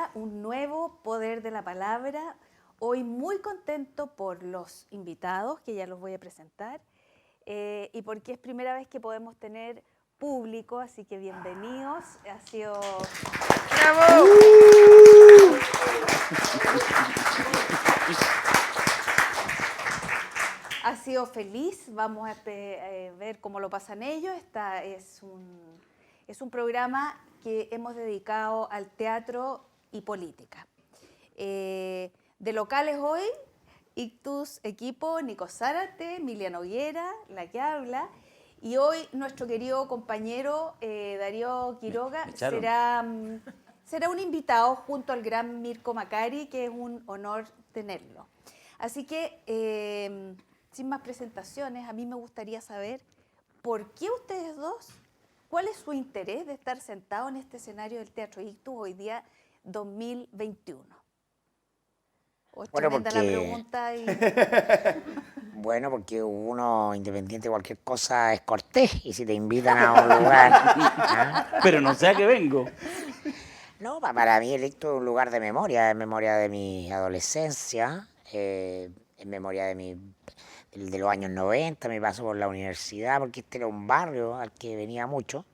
día, un nuevo Poder de la Palabra. Hoy muy contento por los invitados, que ya los voy a presentar, y porque es primera vez que podemos tener público, así que bienvenidos. Ha sido... ¡Bravo! Ha sido feliz, vamos a ver cómo lo pasan ellos. Es un programa que hemos dedicado al teatro y política. De locales hoy, Ictus Equipo, Nico Zárate, Emiliano Noguera, la que habla, y hoy nuestro querido compañero Darío Quiroga será un invitado junto al gran Mirko Macari, que es un honor tenerlo. Así que, sin más presentaciones, a mí me gustaría saber por qué ustedes dos, cuál es su interés de estar sentados en este escenario del Teatro Ictus hoy día 2021. Bueno, Tremenda la pregunta. Bueno, porque uno, independiente de cualquier cosa, es cortés. Y si te invitan a un lugar... ¿ah? Pero no sé a qué vengo. No, para mí el Ictus es un lugar de memoria. Es memoria de mi adolescencia, es memoria de los años 90, mi paso por la universidad, porque este era un barrio al que venía mucho.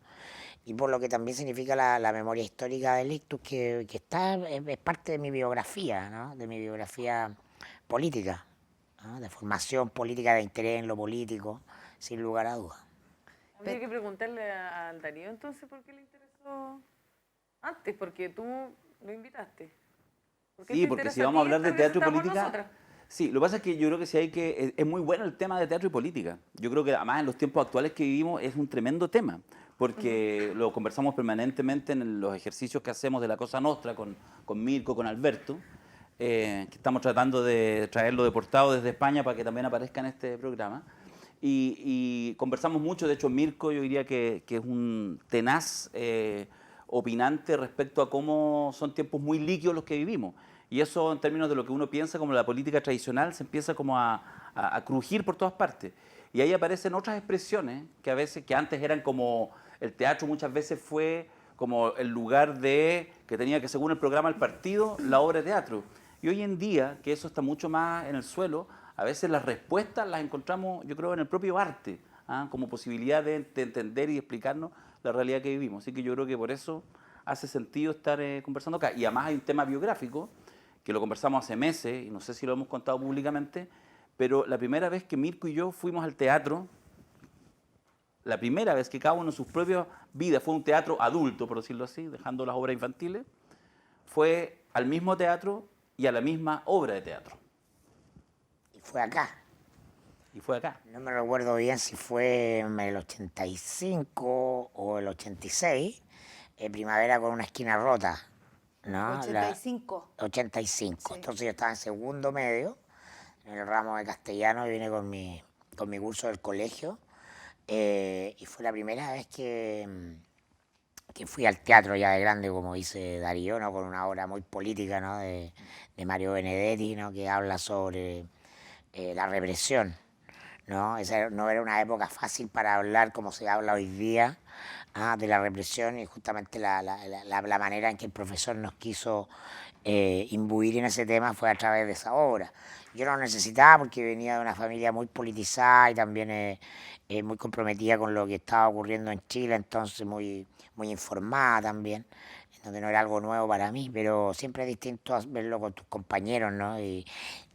Y por lo que también significa la memoria histórica del Ictus, que es parte de mi biografía, ¿no? De mi biografía política, ¿no? De formación política, de interés en lo político, sin lugar a dudas. Habría que preguntarle al Darío entonces por qué le interesó antes, porque tú lo invitaste. Sí, porque si vamos a hablar de teatro y política... Sí, lo que pasa es que yo creo que sí es muy bueno el tema de teatro y política. Yo creo que además en los tiempos actuales que vivimos es un tremendo tema, porque lo conversamos permanentemente en los ejercicios que hacemos de la Cosa Nostra con Mirko, con Alberto, que estamos tratando de traerlo deportado desde España para que también aparezca en este programa. Y conversamos mucho, de hecho Mirko yo diría que es un tenaz opinante respecto a cómo son tiempos muy líquidos los que vivimos. Y eso en términos de lo que uno piensa como la política tradicional se empieza como a crujir por todas partes. Y ahí aparecen otras expresiones que antes eran como, el teatro muchas veces fue como el lugar que tenía que, según el programa del partido, la obra de teatro. Y hoy en día, que eso está mucho más en el suelo, a veces las respuestas las encontramos, yo creo, en el propio arte, como posibilidad de entender y explicarnos la realidad que vivimos. Así que yo creo que por eso hace sentido estar conversando acá. Y además hay un tema biográfico, que lo conversamos hace meses, y no sé si lo hemos contado públicamente, pero la primera vez que Mirko y yo fuimos al teatro, la primera vez que cada uno en sus propias vidas fue un teatro adulto, por decirlo así, dejando las obras infantiles, fue al mismo teatro y a la misma obra de teatro. Y fue acá. Y fue acá. No me recuerdo bien si fue en el 85 o el 86, Primavera con una esquina rota, ¿no? 85. 85. Sí. Entonces yo estaba en segundo medio, en el ramo de castellano, y vine con mi curso del colegio, y fue la primera vez que fui al teatro ya de grande, como dice Darío, ¿no? Con una obra muy política, ¿no? de Mario Benedetti, ¿no? Que habla sobre la represión, ¿no? Esa no era una época fácil para hablar como se habla hoy día, de la represión, y justamente la manera en que el profesor nos quiso imbuir en ese tema fue a través de esa obra. Yo no lo necesitaba porque venía de una familia muy politizada y también muy comprometida con lo que estaba ocurriendo en Chile, entonces muy informada también, donde no era algo nuevo para mí, pero siempre es distinto verlo con tus compañeros, ¿no? Y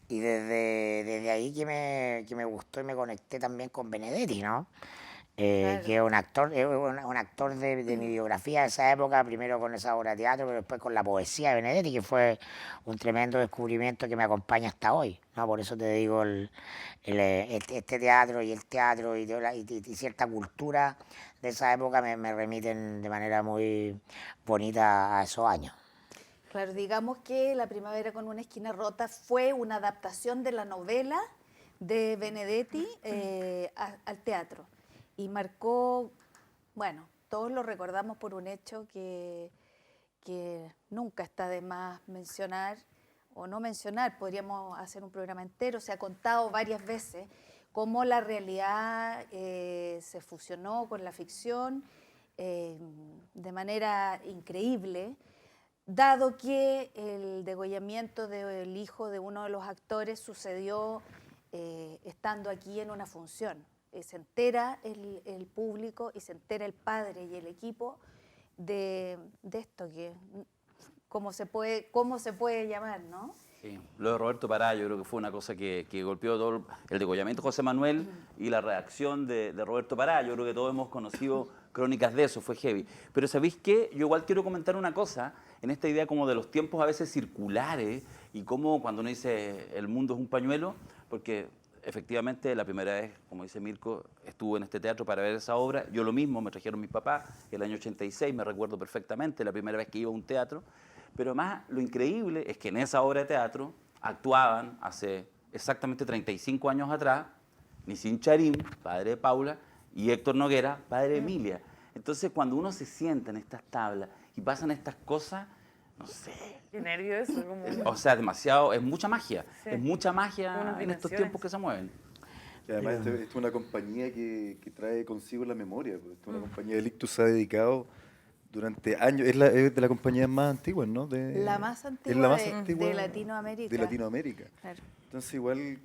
desde ahí que me gustó y me conecté también con Benedetti, ¿no? Claro. Que es un actor de mi biografía de esa época, primero con esa obra de teatro, pero después con la poesía de Benedetti, que fue un tremendo descubrimiento que me acompaña hasta hoy, ¿no? Por eso te digo, este teatro y el teatro y cierta cultura de esa época me remiten de manera muy bonita a esos años. Claro, digamos que La Primavera con una esquina rota fue una adaptación de la novela de Benedetti al teatro. Y marcó, bueno, todos lo recordamos por un hecho que nunca está de más mencionar o no mencionar, podríamos hacer un programa entero, se ha contado varias veces cómo la realidad se fusionó con la ficción de manera increíble. dado que el degollamiento del hijo de uno de los actores sucedió estando aquí en una función. Se entera el público y se entera el padre y el equipo de esto, que cómo se puede llamar, ¿no? Sí. Lo de Roberto Pará, yo creo que fue una cosa que golpeó todo el degollamiento de José Manuel y la reacción de Roberto Pará. Yo creo que todos hemos conocido crónicas de eso, fue heavy. Pero ¿sabéis qué? Yo igual quiero comentar una cosa en esta idea como de los tiempos a veces circulares y cómo cuando uno dice el mundo es un pañuelo, porque efectivamente la primera vez, como dice Mirko, estuve en este teatro para ver esa obra. Yo lo mismo, me trajeron mis papás, el año 86, me recuerdo perfectamente, la primera vez que iba a un teatro. Pero más lo increíble es que en esa obra de teatro actuaban hace exactamente 35 años atrás Nissim Charim, padre de Paula, y Héctor Noguera, padre de Emilia. Entonces cuando uno se sienta en estas tablas y pasan estas cosas, no sé. Qué nervio eso. O sea, demasiado, es mucha magia. Sí. Es mucha magia Unas en estos dimensiones. tiempos que se mueven. Y además, esto es una compañía que trae consigo la memoria. Pues. Esta es una compañía de Ictus se ha dedicado durante años. Es de las compañías más antiguas, ¿no? La más antigua, es la más de antigua Latinoamérica. De Latinoamérica. Claro. Entonces, igual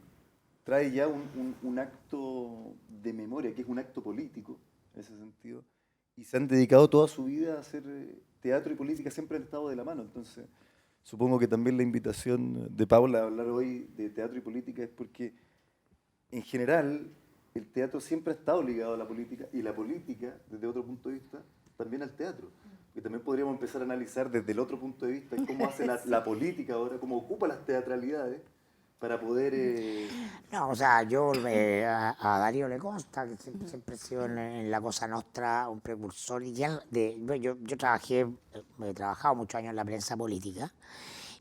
trae ya un acto de memoria, que es un acto político, en ese sentido. Y se han dedicado toda su vida a hacer teatro y política, siempre han estado de la mano. Entonces, supongo que también la invitación de Paula a hablar hoy de teatro y política es porque, en general, el teatro siempre ha estado ligado a la política y la política, desde otro punto de vista, también al teatro. Que también podríamos empezar a analizar desde el otro punto de vista cómo hace la política ahora, cómo ocupa las teatralidades para poder... No, o sea, yo a Darío le consta que siempre he sido en la Cosa Nostra un precursor. Y ya yo he trabajado muchos años en la prensa política,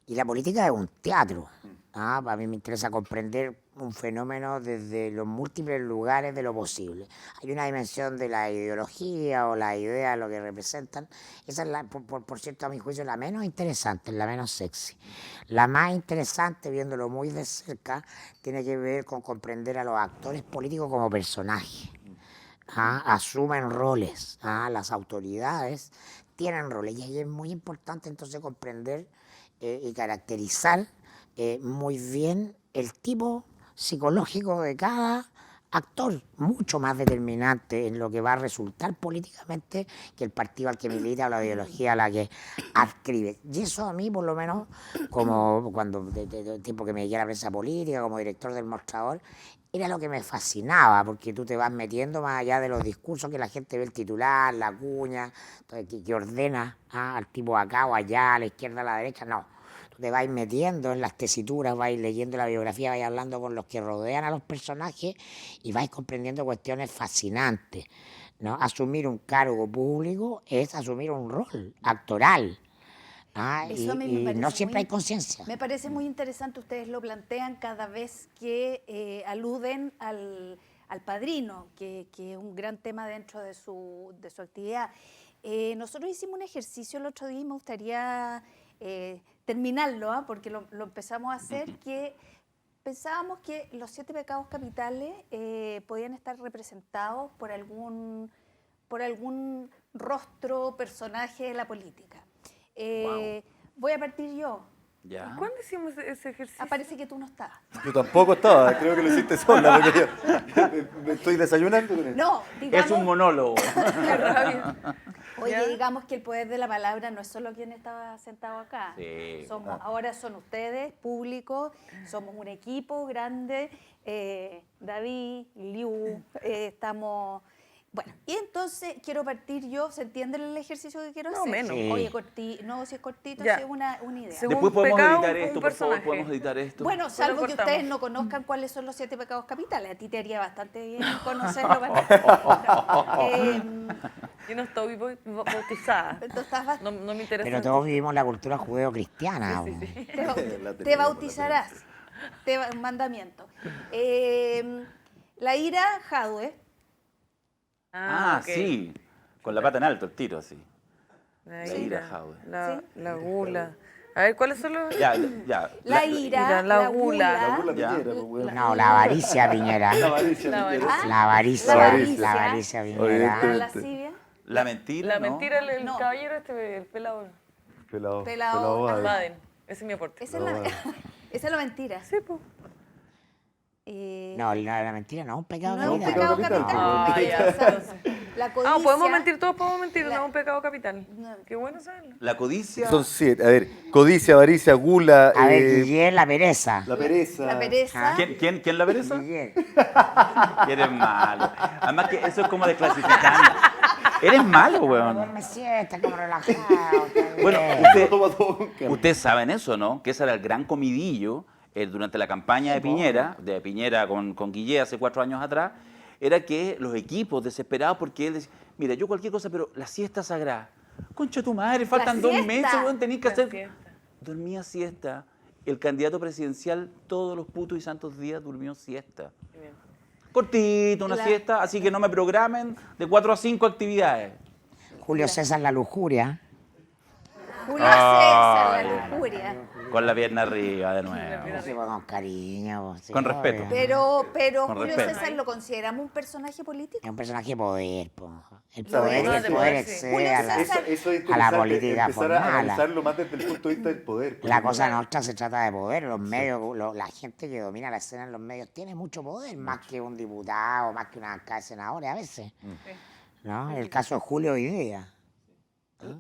y la política es un teatro. Para mí me interesa comprender un fenómeno desde los múltiples lugares de lo posible. Hay una dimensión de la ideología o la idea, lo que representan. Esa es, por cierto, a mi juicio, la menos interesante, la menos sexy. La más interesante, viéndolo muy de cerca, tiene que ver con comprender a los actores políticos como personajes. Asumen roles, las autoridades tienen roles, y ahí es muy importante entonces comprender y caracterizar muy bien el tipo psicológico de cada actor, mucho más determinante en lo que va a resultar políticamente que el partido al que milita o la ideología a la que adscribe. Y eso a mí, por lo menos, como cuando de tiempo que me dediqué a la prensa política, como director del Mostrador, era lo que me fascinaba, porque tú te vas metiendo más allá de los discursos que la gente ve el titular, la cuña, que ordena al tipo acá o allá, a la izquierda, a la derecha, no. Te vais metiendo en las tesituras, vais leyendo la biografía, vais hablando con los que rodean a los personajes y vais comprendiendo cuestiones fascinantes, ¿no? Asumir un cargo público es asumir un rol actoral. Eso a mí me y parece no siempre hay conciencia. Me parece muy interesante, ustedes lo plantean cada vez que aluden al padrino, que es un gran tema dentro de su actividad. Nosotros hicimos un ejercicio el otro día y me gustaría terminarlo, porque lo empezamos a hacer, que pensábamos que los 7 pecados capitales podían estar representados por algún rostro, personaje de la política. Voy a partir yo. ¿Ya? ¿Cuándo hicimos ese ejercicio? Parece que tú no estabas. Yo tampoco estaba, creo que lo hiciste sola, porque yo me estoy desayunando con esto. No, digamos, Es un monólogo. Qué rabia. oye, ¿Ya? digamos que el poder de la palabra no es solo quien estaba sentado acá. Sí. Ahora son ustedes, público, somos un equipo grande, David, Liu, estamos... Bueno, y entonces quiero partir yo, ¿se entiende el ejercicio que quiero No, hacer? menos. Sí. Oye, no, si es cortito, Ya. si es una idea. Según Después podemos pecado, editar un esto, por favor, personaje. podemos editar esto. Bueno, salvo que cortamos. ustedes no conozcan cuáles son los 7 pecados capitales. A ti te haría bastante bien conocerlo. Yo no estoy bautizada. Tú estás No me interesa. Pero todos vivimos la cultura judeo-cristiana. Sí, sí, sí. te bautizarás. Un mandamiento. La ira, Jadwe. Ah, ok. sí. Con la pata en alto, el tiro, así. La La ira, Jaude. La gula. A ver, ¿cuáles son los...? Ya. La ira, la la gula. La gula. burla Ya. Piñera, pues, weón. No, la avaricia, Piñera. La avaricia, La Piñera. La avaricia, avaricia. la avaricia, Oye, Piñera. La lascivia. La mentira, La ¿no? mentira, el No. caballero el pelado. Pelado. Pelado. Baden. Baden. Ese es mi aporte. Esa es la, esa es la mentira. Sí, pues. No, la mentira no es un pecado No es un capital. pecado capital. Ah, porque, ya, o sea, entonces. la codicia... podemos mentir, todos podemos mentir, no La- es un pecado capital. No. Qué bueno saberlo. La codicia. Son 7. A ver, codicia, avaricia, gula, A ver, Guillermo, la pereza. la pereza. La pereza. ¿Quién la pereza? Guillermo. Eres malo. Además que eso es como desclasificando. Eres malo, weón. Duerme siesta, como relajado. Bueno, Lo toma todo con calma. ustedes saben eso, ¿no? Que ese era el gran comidillo durante la campaña de Piñera con Guillé hace 4 años atrás, era que los equipos desesperados porque él decía, mira, yo cualquier cosa, pero la siesta sagrada. Concha tu madre, faltan 2 siesta. meses, weón, tenés que La hacer... siesta. Dormía siesta. El candidato presidencial todos los putos y santos días durmió siesta. Bien. Cortito, una La- siesta, así que no me programen de 4 a 5 actividades. Julio César la lujuria. Julio César, la lujuria. Con la pierna arriba de nuevo. Sí, pues, con cariño. pues, sí, Con respeto. obvio. Pero Con Julio respeto. César lo consideramos un personaje político. Es un personaje de poder, po. El Lo poder, es. el poder Sí. excede Julio a la, César- Eso es a la interesante, política empezar a formal. analizarlo más desde el punto de vista del poder. La cosa nuestra se trata de poder. Los medios, la gente que domina la escena en los medios tiene mucho poder, más que un diputado, más que una bancada de senadores a veces. ¿No? El caso de Julio hoy día,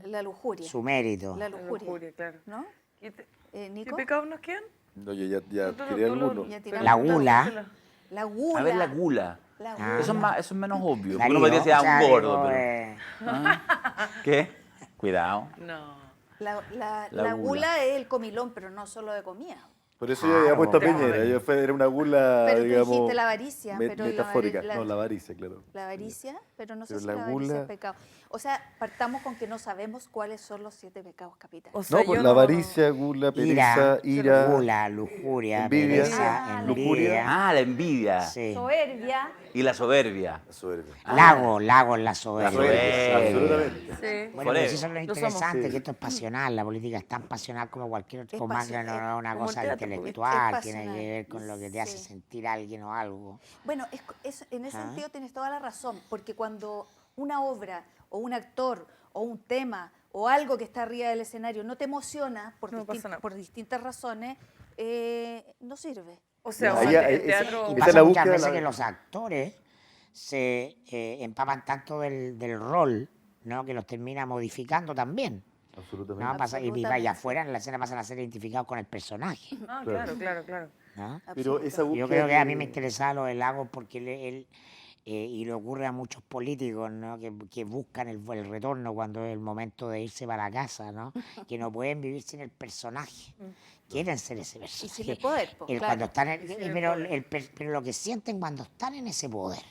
La lujuria. su mérito. La La lujuria. lujuria, claro. ¿No? ¿Qué, ¿Qué Nico. pecados nos quedan? No, yo ya Tú- quería tú lo- alguno. Ya tiramos La dos. gula. La gula. A ver, la gula. La Ah. gula. Eso es menos obvio. Porque Darío, uno podría decir, o sea, un gordo. digo, Pero... ¿Ah? ¿Qué? Cuidado. No. La gula es el comilón, pero no solo de comida. Por eso yo había puesto a Piñera. Era una gula, Pero tú digamos, dijiste la avaricia. Pero metafórica. No, la avaricia, claro. La avaricia, pero no sé Pero si la la avaricia gula- es pecado. O sea, partamos con que no sabemos cuáles son los 7 pecados capitales. O sea, No, pues yo la avaricia, gula, pereza, ira, gula, lujuria, envidia. pereza, Lujuria. Ah, la envidia. Sí. Soberbia. Y la soberbia. la soberbia. Lago en la soberbia. soberbia, Absolutamente. Sí. Bueno, pero eso es lo Lo somos. interesante, Sí. que esto es pasional, la política es tan pasional como cualquier otro, Es o más que pasional, no es una como el cosa teatro, intelectual, es tiene pasional. que ver con lo que te hace Sí. sentir a alguien o algo. Bueno, en ese Ah. sentido tienes toda la razón, porque cuando una obra o un actor o un tema o algo que está arriba del escenario no te emociona por, No pasa nada. por distintas razones, no sirve. O sea, Ahí- el ahí- teatro... Y Esa pasa es la muchas búsqueda, veces la- que los actores se empapan tanto del rol, ¿no? Que los termina modificando también. Absolutamente. ¿No? Pasa, y Absolutamente. afuera en la escena pasan a ser identificados con el personaje. Ah, claro, claro, claro. ¿No? Pero esa búsqueda Yo creo que a mí de- me interesaba lo del lago porque él y le ocurre a muchos políticos, ¿no? que buscan el retorno cuando es el momento de irse para casa, ¿no? Que no pueden vivir sin el personaje. Quieren ser ese Y personaje. sin el poder, pues, El- claro. cuando están en- Sin el pero, poder. pero lo que sienten cuando están en ese poder,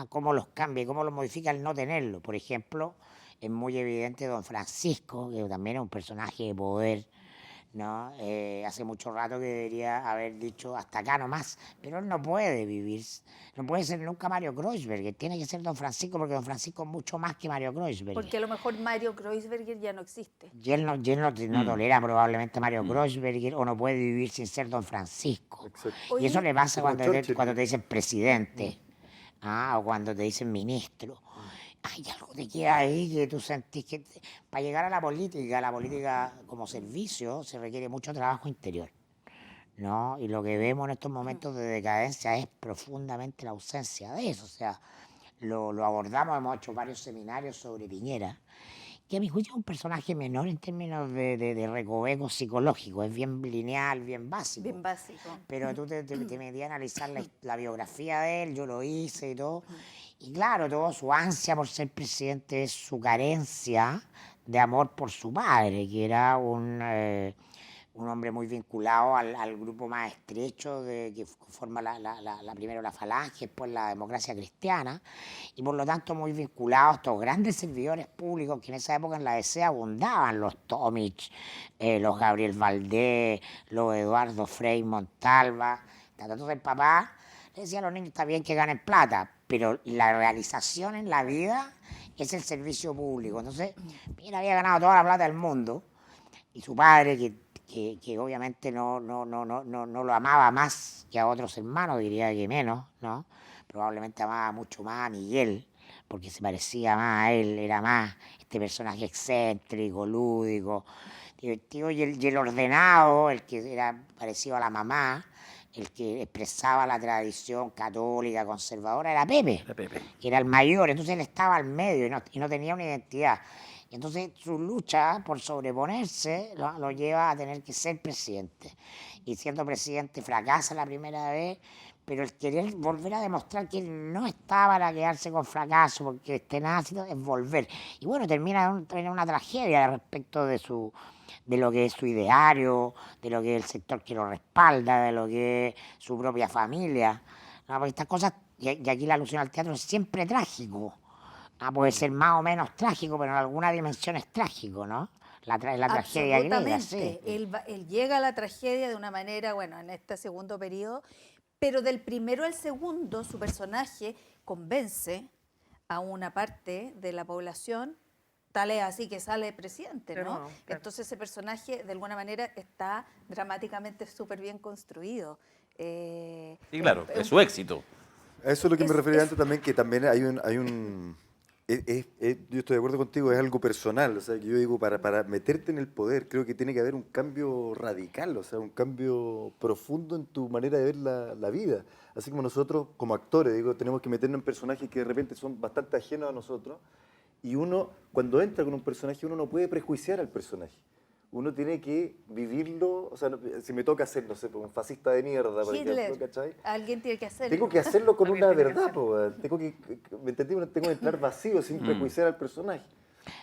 cómo los cambia y cómo los modifica el no tenerlo. Por ejemplo, es muy evidente don Francisco, que también es un personaje de poder, ¿no? Hace mucho rato que debería haber dicho hasta acá nomás, pero él no puede vivir, no puede ser nunca Mario Kreuzberger, tiene que ser don Francisco porque don Francisco es mucho más que Mario Kreuzberger. Porque a lo mejor Mario Kreuzberger ya no existe. Y él no tolera probablemente a Mario Kreuzberger o no puede vivir sin ser don Francisco. Exacto. Y eso le pasa Como cuando Churchill. cuando te dicen presidente, o cuando te dicen ministro. Hay algo te queda ahí que tú sentís que para llegar a la política como servicio se requiere mucho trabajo interior, ¿no? Y lo que vemos en estos momentos de decadencia es profundamente la ausencia de eso. O sea, lo abordamos, hemos hecho varios seminarios sobre Piñera, que a mi juicio es un personaje menor en términos de recoveco psicológico, es bien lineal, bien básico. Bien básico. Pero tú te metí a analizar la biografía de él, yo lo hice y todo. Y claro, todo su ansia por ser presidente es su carencia de amor por su padre, que era un hombre muy vinculado al grupo más estrecho que forma primero la Falange, después la Democracia Cristiana, y por lo tanto muy vinculado a estos grandes servidores públicos que en esa época en la DC abundaban, los Tomic, los Gabriel Valdés, los Eduardo Frei Montalva. Entonces el papá le decía a los niños, está bien que ganen plata, pero la realización en la vida es el servicio público. Entonces, Piñera había ganado toda la plata del mundo y su padre, que obviamente no lo amaba más que a otros hermanos, diría que menos, ¿no? Probablemente amaba mucho más a Miguel, porque se parecía más a él, era más este personaje excéntrico, lúdico, divertido, y el ordenado, el que era parecido a la mamá, el que expresaba la tradición católica conservadora, era Pepe, que era el mayor. Entonces él estaba al medio y no tenía una identidad. Y entonces su lucha por sobreponerse lo lleva a tener que ser presidente. Y siendo presidente fracasa la primera vez, pero el querer volver a demostrar que él no estaba para quedarse con fracaso, porque este nazi es volver. Y bueno, termina en una tragedia respecto de lo que es su ideario, de lo que es el sector que lo respalda, de lo que es su propia familia. ¿No? Porque estas cosas, y aquí la alusión al teatro es siempre trágico. Puede ser más o menos trágico, pero en alguna dimensión es trágico, ¿no? La tragedia griega, sí. Él llega a la tragedia de una manera, bueno, en este segundo periodo, pero del primero al segundo su personaje convence a una parte de la población, tal es así que sale presidente, ¿no? Claro. Entonces ese personaje de alguna manera está dramáticamente súper bien construido. Y claro, es su éxito. A eso es lo que me refería antes también, que también hay un yo estoy de acuerdo contigo, es algo personal, o sea, que yo digo, para meterte en el poder, creo que tiene que haber un cambio radical, o sea, un cambio profundo en tu manera de ver la vida. Así como nosotros, como actores, digo, tenemos que meternos en personajes que de repente son bastante ajenos a nosotros, y uno, cuando entra con un personaje, uno no puede prejuiciar al personaje. Uno tiene que vivirlo, o sea, si me toca hacer, no sé, un fascista de mierda, por ejemplo, ¿cachai? Alguien tiene que hacerlo. Tengo que hacerlo con una verdad, tengo que, ¿me entendí? Tengo que entrar vacío, sin prejuiciar al personaje.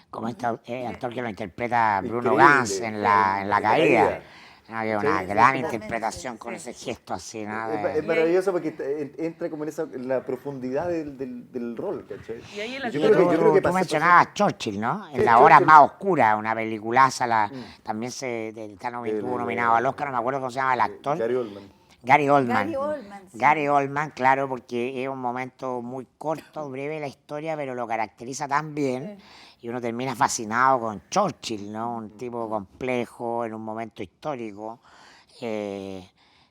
Como este actor que lo interpreta Bruno Increíble. Gans en la caída. ¿No? Que una gran interpretación con ese gesto así, ¿no? Es maravilloso porque entra como en la profundidad del rol, ¿cachai? Y ahí el Yo actor- creo que Tú pasó- mencionabas a Churchill, ¿no? En Sí, La hora Churchill. más oscura, una peliculaza, también estuvo nominado al Oscar, no me acuerdo cómo se llama el actor. Gary Oldman. Gary Oldman. Gary Oldman, sí. Gary Oldman, claro, porque es un momento muy corto, breve la historia, pero lo caracteriza tan bien y uno termina fascinado con Churchill, ¿no? Un tipo complejo en un momento histórico.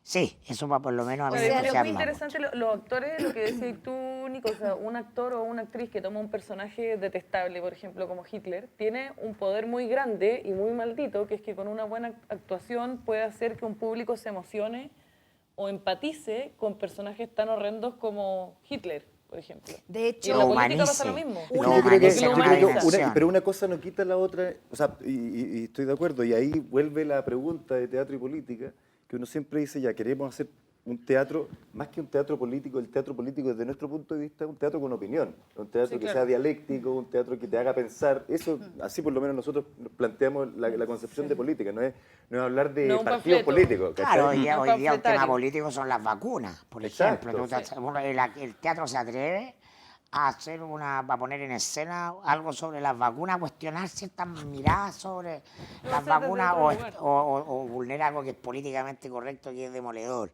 Sí, eso por lo menos a mí me Pero es muy entusiasma interesante los actores, lo que decís tú, Nico, o sea, un actor o una actriz que toma un personaje detestable, por ejemplo, como Hitler, tiene un poder muy grande y muy maldito, que es que con una buena actuación puede hacer que un público se emocione o empatice con personajes tan horrendos como Hitler, por ejemplo. De Y en la hecho, política pasa lo mismo. Lo No, yo creo que, humaniza en una dimensión. pero una cosa no quita la otra, o sea, y estoy de acuerdo, y ahí vuelve la pregunta de teatro y política, que uno siempre dice, ya queremos hacer un teatro, más que un teatro político, el teatro político desde nuestro punto de vista es un teatro con opinión, un teatro Sí, que claro. sea dialéctico, un teatro que te haga pensar, eso, así por lo menos nosotros planteamos la concepción de política, no es hablar de No un partidos panfleto. políticos, ¿cachai? Claro, hoy día un tema panfletario. político son las vacunas, por Exacto, ejemplo. El teatro se atreve a poner en escena algo sobre las vacunas, cuestionar ciertas miradas sobre las desde vacunas otro lugar. o vulnerar algo que es políticamente correcto, que es demoledor.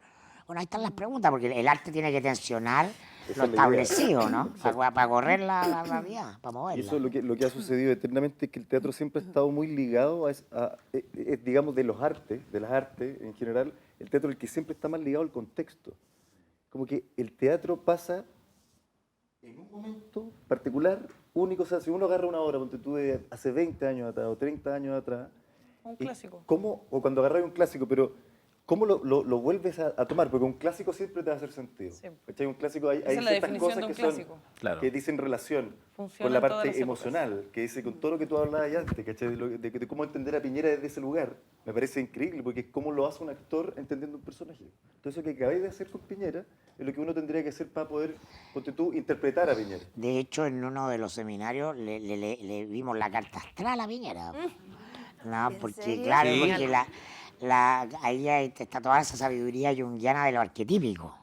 Bueno, ahí están las preguntas, porque el arte tiene que tensionar Esa lo es la idea. establecido, ¿no? Para correr la realidad, para Y moverla. eso lo que ha sucedido eternamente es que el teatro siempre ha estado muy ligado digamos, de las artes en general, el teatro es el que siempre está más ligado al contexto. Como que el teatro pasa en un momento particular, único, o sea, si uno agarra una obra, ponte tú de hace 20 años atrás o 30 años atrás, Un clásico. o cuando agarras un clásico, pero ¿cómo lo vuelves a tomar? Porque un clásico siempre te va a hacer sentido. Sí. ¿Cachai? Un clásico hay Esa es la ciertas definición cosas de un que son clásico. Claro. que dicen relación Funciona con la en todas parte las épocas. emocional, que dice con todo lo que tú hablabas ya antes, ¿cachai? De cómo entender a Piñera desde ese lugar. Me parece increíble, porque es cómo lo hace un actor entendiendo un personaje. Todo eso que acabáis de hacer con Piñera es lo que uno tendría que hacer para poder, ponte tú, interpretar a Piñera. De hecho, en uno de los seminarios le vimos la carta astral a Piñera. No, ¿En porque serio? claro, Sí. porque ahí está toda esa sabiduría junguiana de lo arquetípico,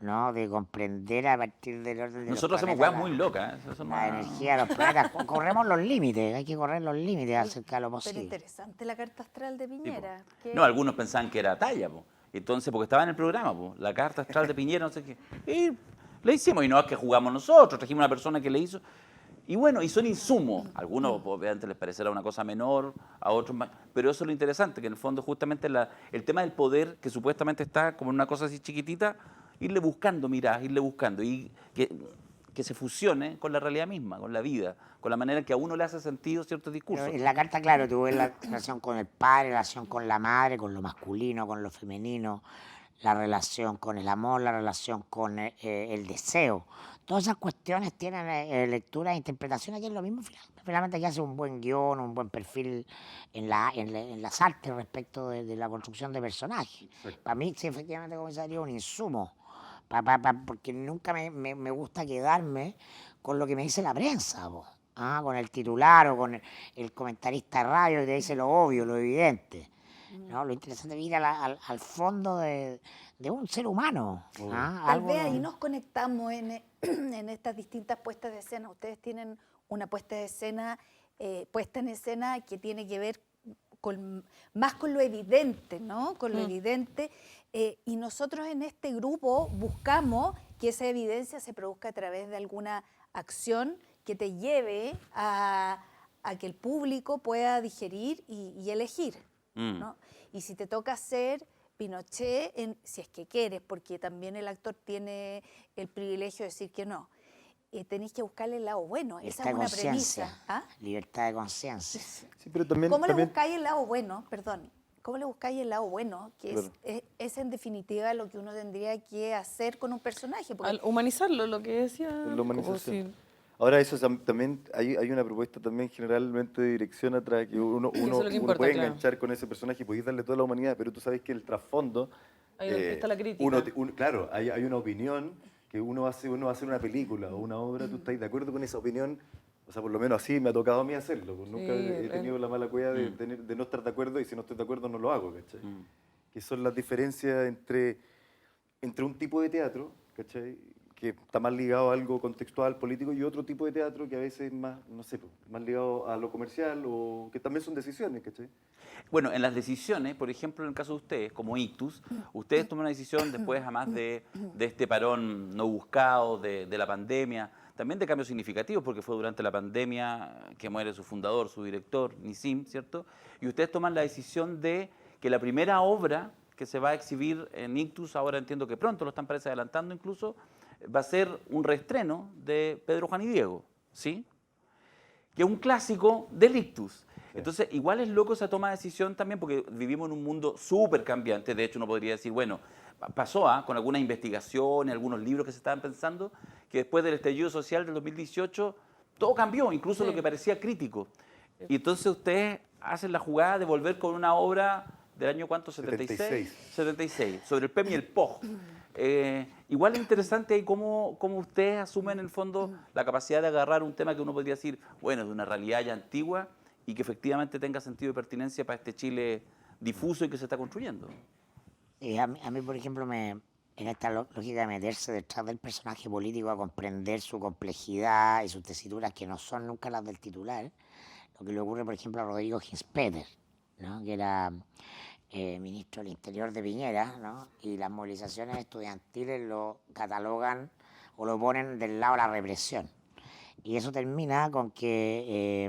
¿no? De comprender a partir del orden de Nosotros los hacemos planetas weas muy locas. ¿eh? Eso no- la energía de los planetas. Corremos los límites, hay que correr los límites acerca de lo pero posible. interesante la carta astral de Piñera. ¿Qué- No, algunos pensaban que era talla, po. Entonces, porque estaba en el programa, po, la carta astral de Piñera, no sé qué. Y le hicimos, y no es que jugamos nosotros, trajimos una persona que le hizo. Y bueno, y son insumos. Algunos obviamente les parecerá una cosa menor, a otros más. Pero eso es lo interesante, que en el fondo justamente el tema del poder, que supuestamente está como en una cosa así chiquitita, irle buscando, mirá, irle buscando. Y que que se fusione con la realidad misma, con la vida, con la manera en que a uno le hace sentido ciertos discursos. En la carta, claro, tú ves la relación con el padre, la relación con la madre, con lo masculino, con lo femenino, la relación con el amor, la relación con el deseo. Todas esas cuestiones tienen lectura e interpretación, que es lo mismo finalmente que hace un buen guión, un buen perfil en las artes respecto de la construcción de personajes. Para mí, sí, efectivamente, como sería un insumo, porque nunca me gusta quedarme con lo que me dice la prensa, con el titular o con el comentarista de radio que te dice lo obvio, lo evidente. ¿No? Lo interesante es ir al fondo de un ser humano. Tal vez ahí nos conectamos en estas distintas puestas de escena. Ustedes tienen una puesta en escena que tiene que ver más con lo evidente, ¿no? Con lo evidente. Y nosotros en este grupo buscamos que esa evidencia se produzca a través de alguna acción que te lleve a que el público pueda digerir y elegir, ¿no? Y si te toca hacer Pinochet, si es que quieres, porque también el actor tiene el privilegio de decir que no, tenéis que buscarle el lado bueno. Esa es una premisa. Libertad de conciencia. Sí, pero también, ¿Cómo le buscáis el lado bueno? Perdón. ¿Cómo le buscáis el lado bueno? Que claro, es en definitiva lo que uno tendría que hacer con un personaje. Al humanizarlo, lo que decía. la humanización. Ahora, eso también hay una propuesta también generalmente de dirección atrás, que uno importa, puede claro. enganchar con ese personaje y podéis darle toda la humanidad, pero tú sabes que el trasfondo... Ahí está la crítica. Claro, hay una opinión que uno va a hacer una película o una obra, ¿tú estás de acuerdo con esa opinión? O sea, por lo menos así me ha tocado a mí hacerlo. Pues nunca he tenido la mala cueva de no estar de acuerdo, y si no estoy de acuerdo no lo hago, ¿cachai? Que son las diferencias entre un tipo de teatro, ¿cachai?, que está más ligado a algo contextual, político, y otro tipo de teatro que a veces es más, no sé, más ligado a lo comercial, o que también son decisiones, ¿cachai? Bueno, en las decisiones, por ejemplo, en el caso de ustedes, como Ictus, ustedes toman una decisión después, además de este parón no buscado, de la pandemia, también de cambios significativos, porque fue durante la pandemia que muere su fundador, su director, Nissim, ¿cierto? Y ustedes toman la decisión de que la primera obra que se va a exhibir en Ictus, ahora entiendo que pronto lo están parece adelantando incluso, va a ser un reestreno de Pedro, Juan y Diego, ¿sí? Que es un clásico del Ictus. Entonces, igual es loco esa toma de decisión también, porque vivimos en un mundo súper cambiante. De hecho, uno podría decir, bueno, pasó con algunas investigaciones, algunos libros que se estaban pensando, que después del estallido social del 2018, todo cambió, incluso lo que parecía crítico. Y entonces ustedes hacen la jugada de volver con una obra del año, ¿cuánto? 76. 76, sobre el PEM y el POG. Igual es interesante ahí cómo ustedes asumen en el fondo la capacidad de agarrar un tema que uno podría decir, bueno, de una realidad ya antigua y que efectivamente tenga sentido de pertinencia para este Chile difuso y que se está construyendo. A mí, por ejemplo, en esta lógica de meterse detrás del personaje político a comprender su complejidad y sus tesituras que no son nunca las del titular, lo que le ocurre, por ejemplo, a Rodrigo Ginspeter, ¿no?, que era ministro del Interior de Piñera, ¿no?, y las movilizaciones estudiantiles lo catalogan o lo ponen del lado de la represión. Y eso termina con que,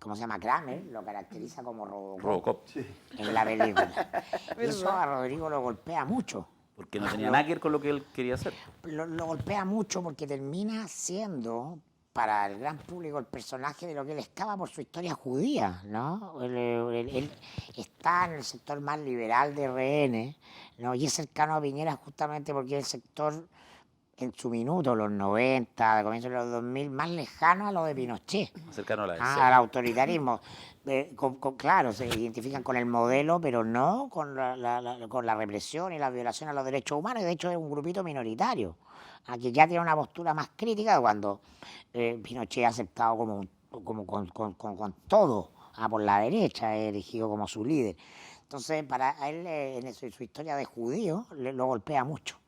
¿cómo se llama? Kramer lo caracteriza como Robocop en la película. Y eso a Rodrigo lo golpea mucho. Porque no tenía nada que ver con lo que él quería hacer. Lo golpea mucho porque termina siendo para el gran público el personaje de lo que él estaba por su historia judía, ¿no? Él está en el sector más liberal de RN, ¿no?, y es cercano a Piñera justamente porque es el sector en su minuto, los 90, comienzos de los 2000, más lejano a lo de Pinochet. Cercano a la al autoritarismo. Claro, se identifican con el modelo, pero no con la represión y la violación a los derechos humanos, y de hecho es un grupito minoritario, que ya tiene una postura más crítica cuando Pinochet ha aceptado con todo por la derecha, elegido como su líder. Entonces, para él, en su historia de judío, lo golpea mucho.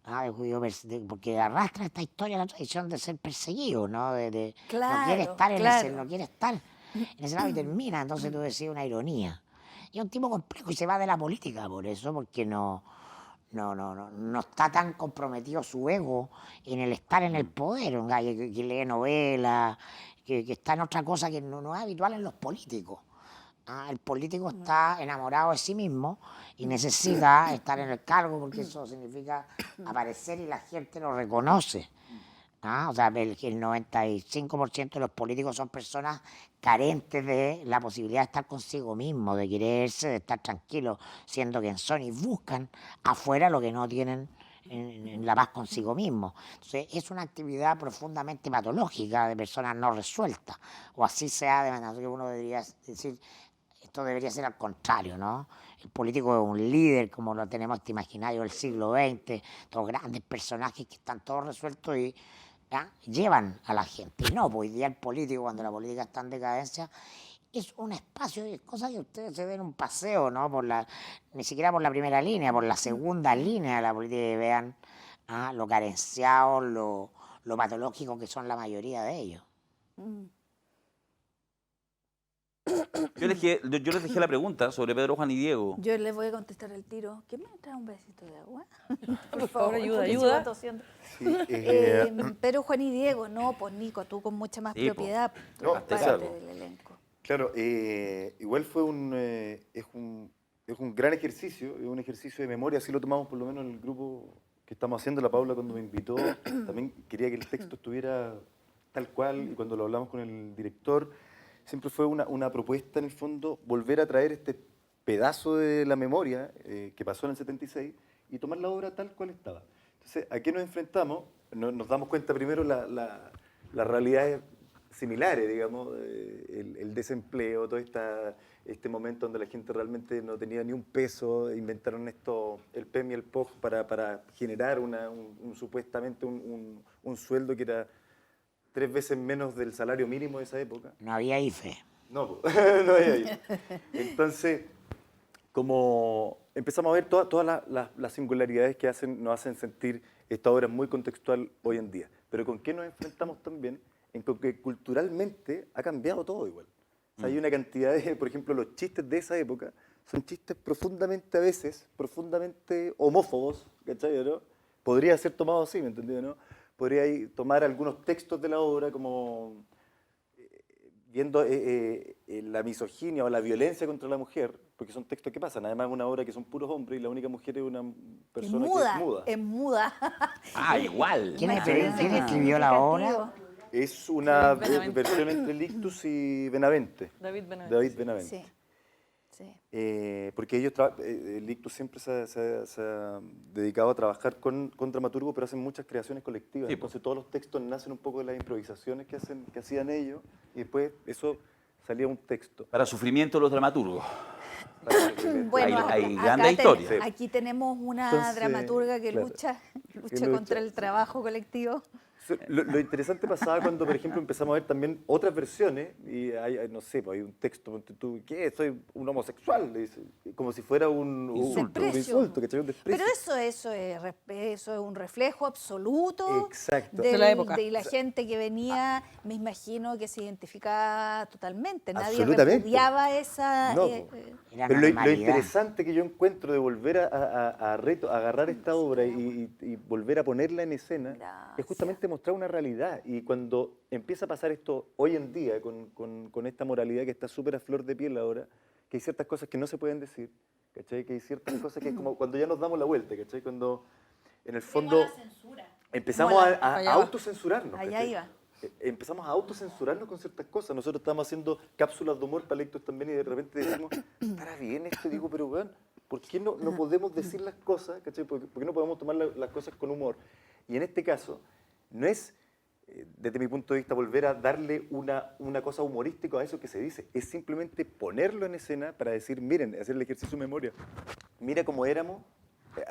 De judío, porque arrastra esta historia, la tradición de ser perseguido, ¿no? Claro, no quiere estar claro. no quiere estar en ese lado y termina. Entonces tú decís una ironía. Y es un tipo complejo y se va de la política por eso, porque no está tan comprometido su ego en el estar en el poder. Un gallo que lee novelas, que está en otra cosa que no es habitual en los políticos. El político está enamorado de sí mismo y necesita estar en el cargo porque eso significa aparecer y la gente lo reconoce. O sea, el 95% de los políticos son personas carentes de la posibilidad de estar consigo mismo, de quererse, de estar tranquilos siendo quien son y buscan afuera lo que no tienen en la paz consigo mismo. Entonces, es una actividad profundamente patológica de personas no resueltas, o así sea, de manera que uno debería decir, esto debería ser al contrario, ¿no? El político es un líder, como lo tenemos este imaginario del siglo XX, estos grandes personajes que están todos resueltos y llevan a la gente. Y no, pues hoy día el político, cuando la política está en decadencia, es un espacio, es cosa que ustedes se den un paseo, ¿no? Ni siquiera por la primera línea, por la segunda línea de la política, y vean lo carenciados, lo patológico que son la mayoría de ellos. Yo les dejé la pregunta sobre Pedro, Juan y Diego. Yo les voy a contestar el tiro. ¿Quién me trae un besito de agua? Por favor, ayuda, porque ayuda. sigo tosiendo. Sí, Pero Juan y Diego, no, pues Nico, tú con mucha más Sí, po. propiedad, tú No, eres parte claro. del elenco. Claro, igual fue es un gran ejercicio, es un ejercicio de memoria, así lo tomamos por lo menos en el grupo que estamos haciendo. La Paula cuando me invitó también quería que el texto estuviera tal cual, y cuando lo hablamos con el director, siempre fue una propuesta en el fondo, volver a traer este pedazo de la memoria que pasó en el 76 y tomar la obra tal cual estaba. Entonces, ¿a qué nos enfrentamos? Nos damos cuenta primero las realidades similares, digamos, el desempleo, todo este momento donde la gente realmente no tenía ni un peso, inventaron esto, el PEM y el POG para generar supuestamente un sueldo que era 3 veces menos del salario mínimo de esa época. No había IFE. No, no había IFE. Entonces, como empezamos a ver todas las singularidades que nos hacen sentir esta obra muy contextual hoy en día. Pero ¿con qué nos enfrentamos también? En que culturalmente ha cambiado todo igual. O sea, hay una cantidad de, por ejemplo, los chistes de esa época son chistes profundamente, a veces, profundamente homófobos, ¿cachai? ¿No? Podría ser tomado así, ¿me entendió? ¿No? Podría tomar algunos textos de la obra como viendo la misoginia o la violencia contra la mujer, porque son textos que pasan. Además, es una obra que son puros hombres y la única mujer es una persona que es muda. Es muda. Igual. ¿Quién Imagínense qué escribió la obra? significativo. Es una Benavente. versión entre Lictus y Benavente. David Benavente. David Benavente. Sí, sí. Porque ellos, Lictus siempre se ha dedicado a trabajar con dramaturgos, pero hacen muchas creaciones colectivas. Sí, Entonces todos los textos nacen un poco de las improvisaciones que hacían ellos, y después eso salía un texto. Para sufrimiento de los dramaturgos. Bueno, Hay acá grandes historias. Sí. Aquí tenemos una Entonces, dramaturga que claro, lucha lucha. contra el trabajo colectivo. Lo interesante pasaba cuando, por ejemplo, empezamos a ver también otras versiones, y no sé, pues hay un texto, ponte tú, ¿qué? Soy un homosexual, le dice, como si fuera un insulto, ¿cachai? Un desprecio. Pero eso es un reflejo absoluto Exacto. De la época. de la gente que venía, me imagino que se identificaba totalmente. Nadie Absolutamente. repudiaba esa... No, Era Pero lo normalidad. interesante que yo encuentro de volver a agarrar esta obra y volver a ponerla en escena es justamente mostrar una realidad. Y cuando empieza a pasar esto hoy en día, con esta moralidad que está súper a flor de piel ahora, que hay ciertas cosas que no se pueden decir, ¿cachai? Que hay ciertas cosas que es como cuando ya nos damos la vuelta, ¿cachai? Cuando en el fondo empezamos a autocensurarnos. Allá ¿cachai? iba. Empezamos a autocensurarnos con ciertas cosas. Nosotros estábamos haciendo cápsulas de humor para lectores también, y de repente decimos, estará bien esto, digo, pero weón, ¿por qué no podemos decir las cosas? ¿Cachai? ¿Por qué no podemos tomar las cosas con humor? Y en este caso, no es, desde mi punto de vista, volver a darle una cosa humorística a eso que se dice. Es simplemente ponerlo en escena para decir, miren, hacer el ejercicio de memoria. Mira cómo éramos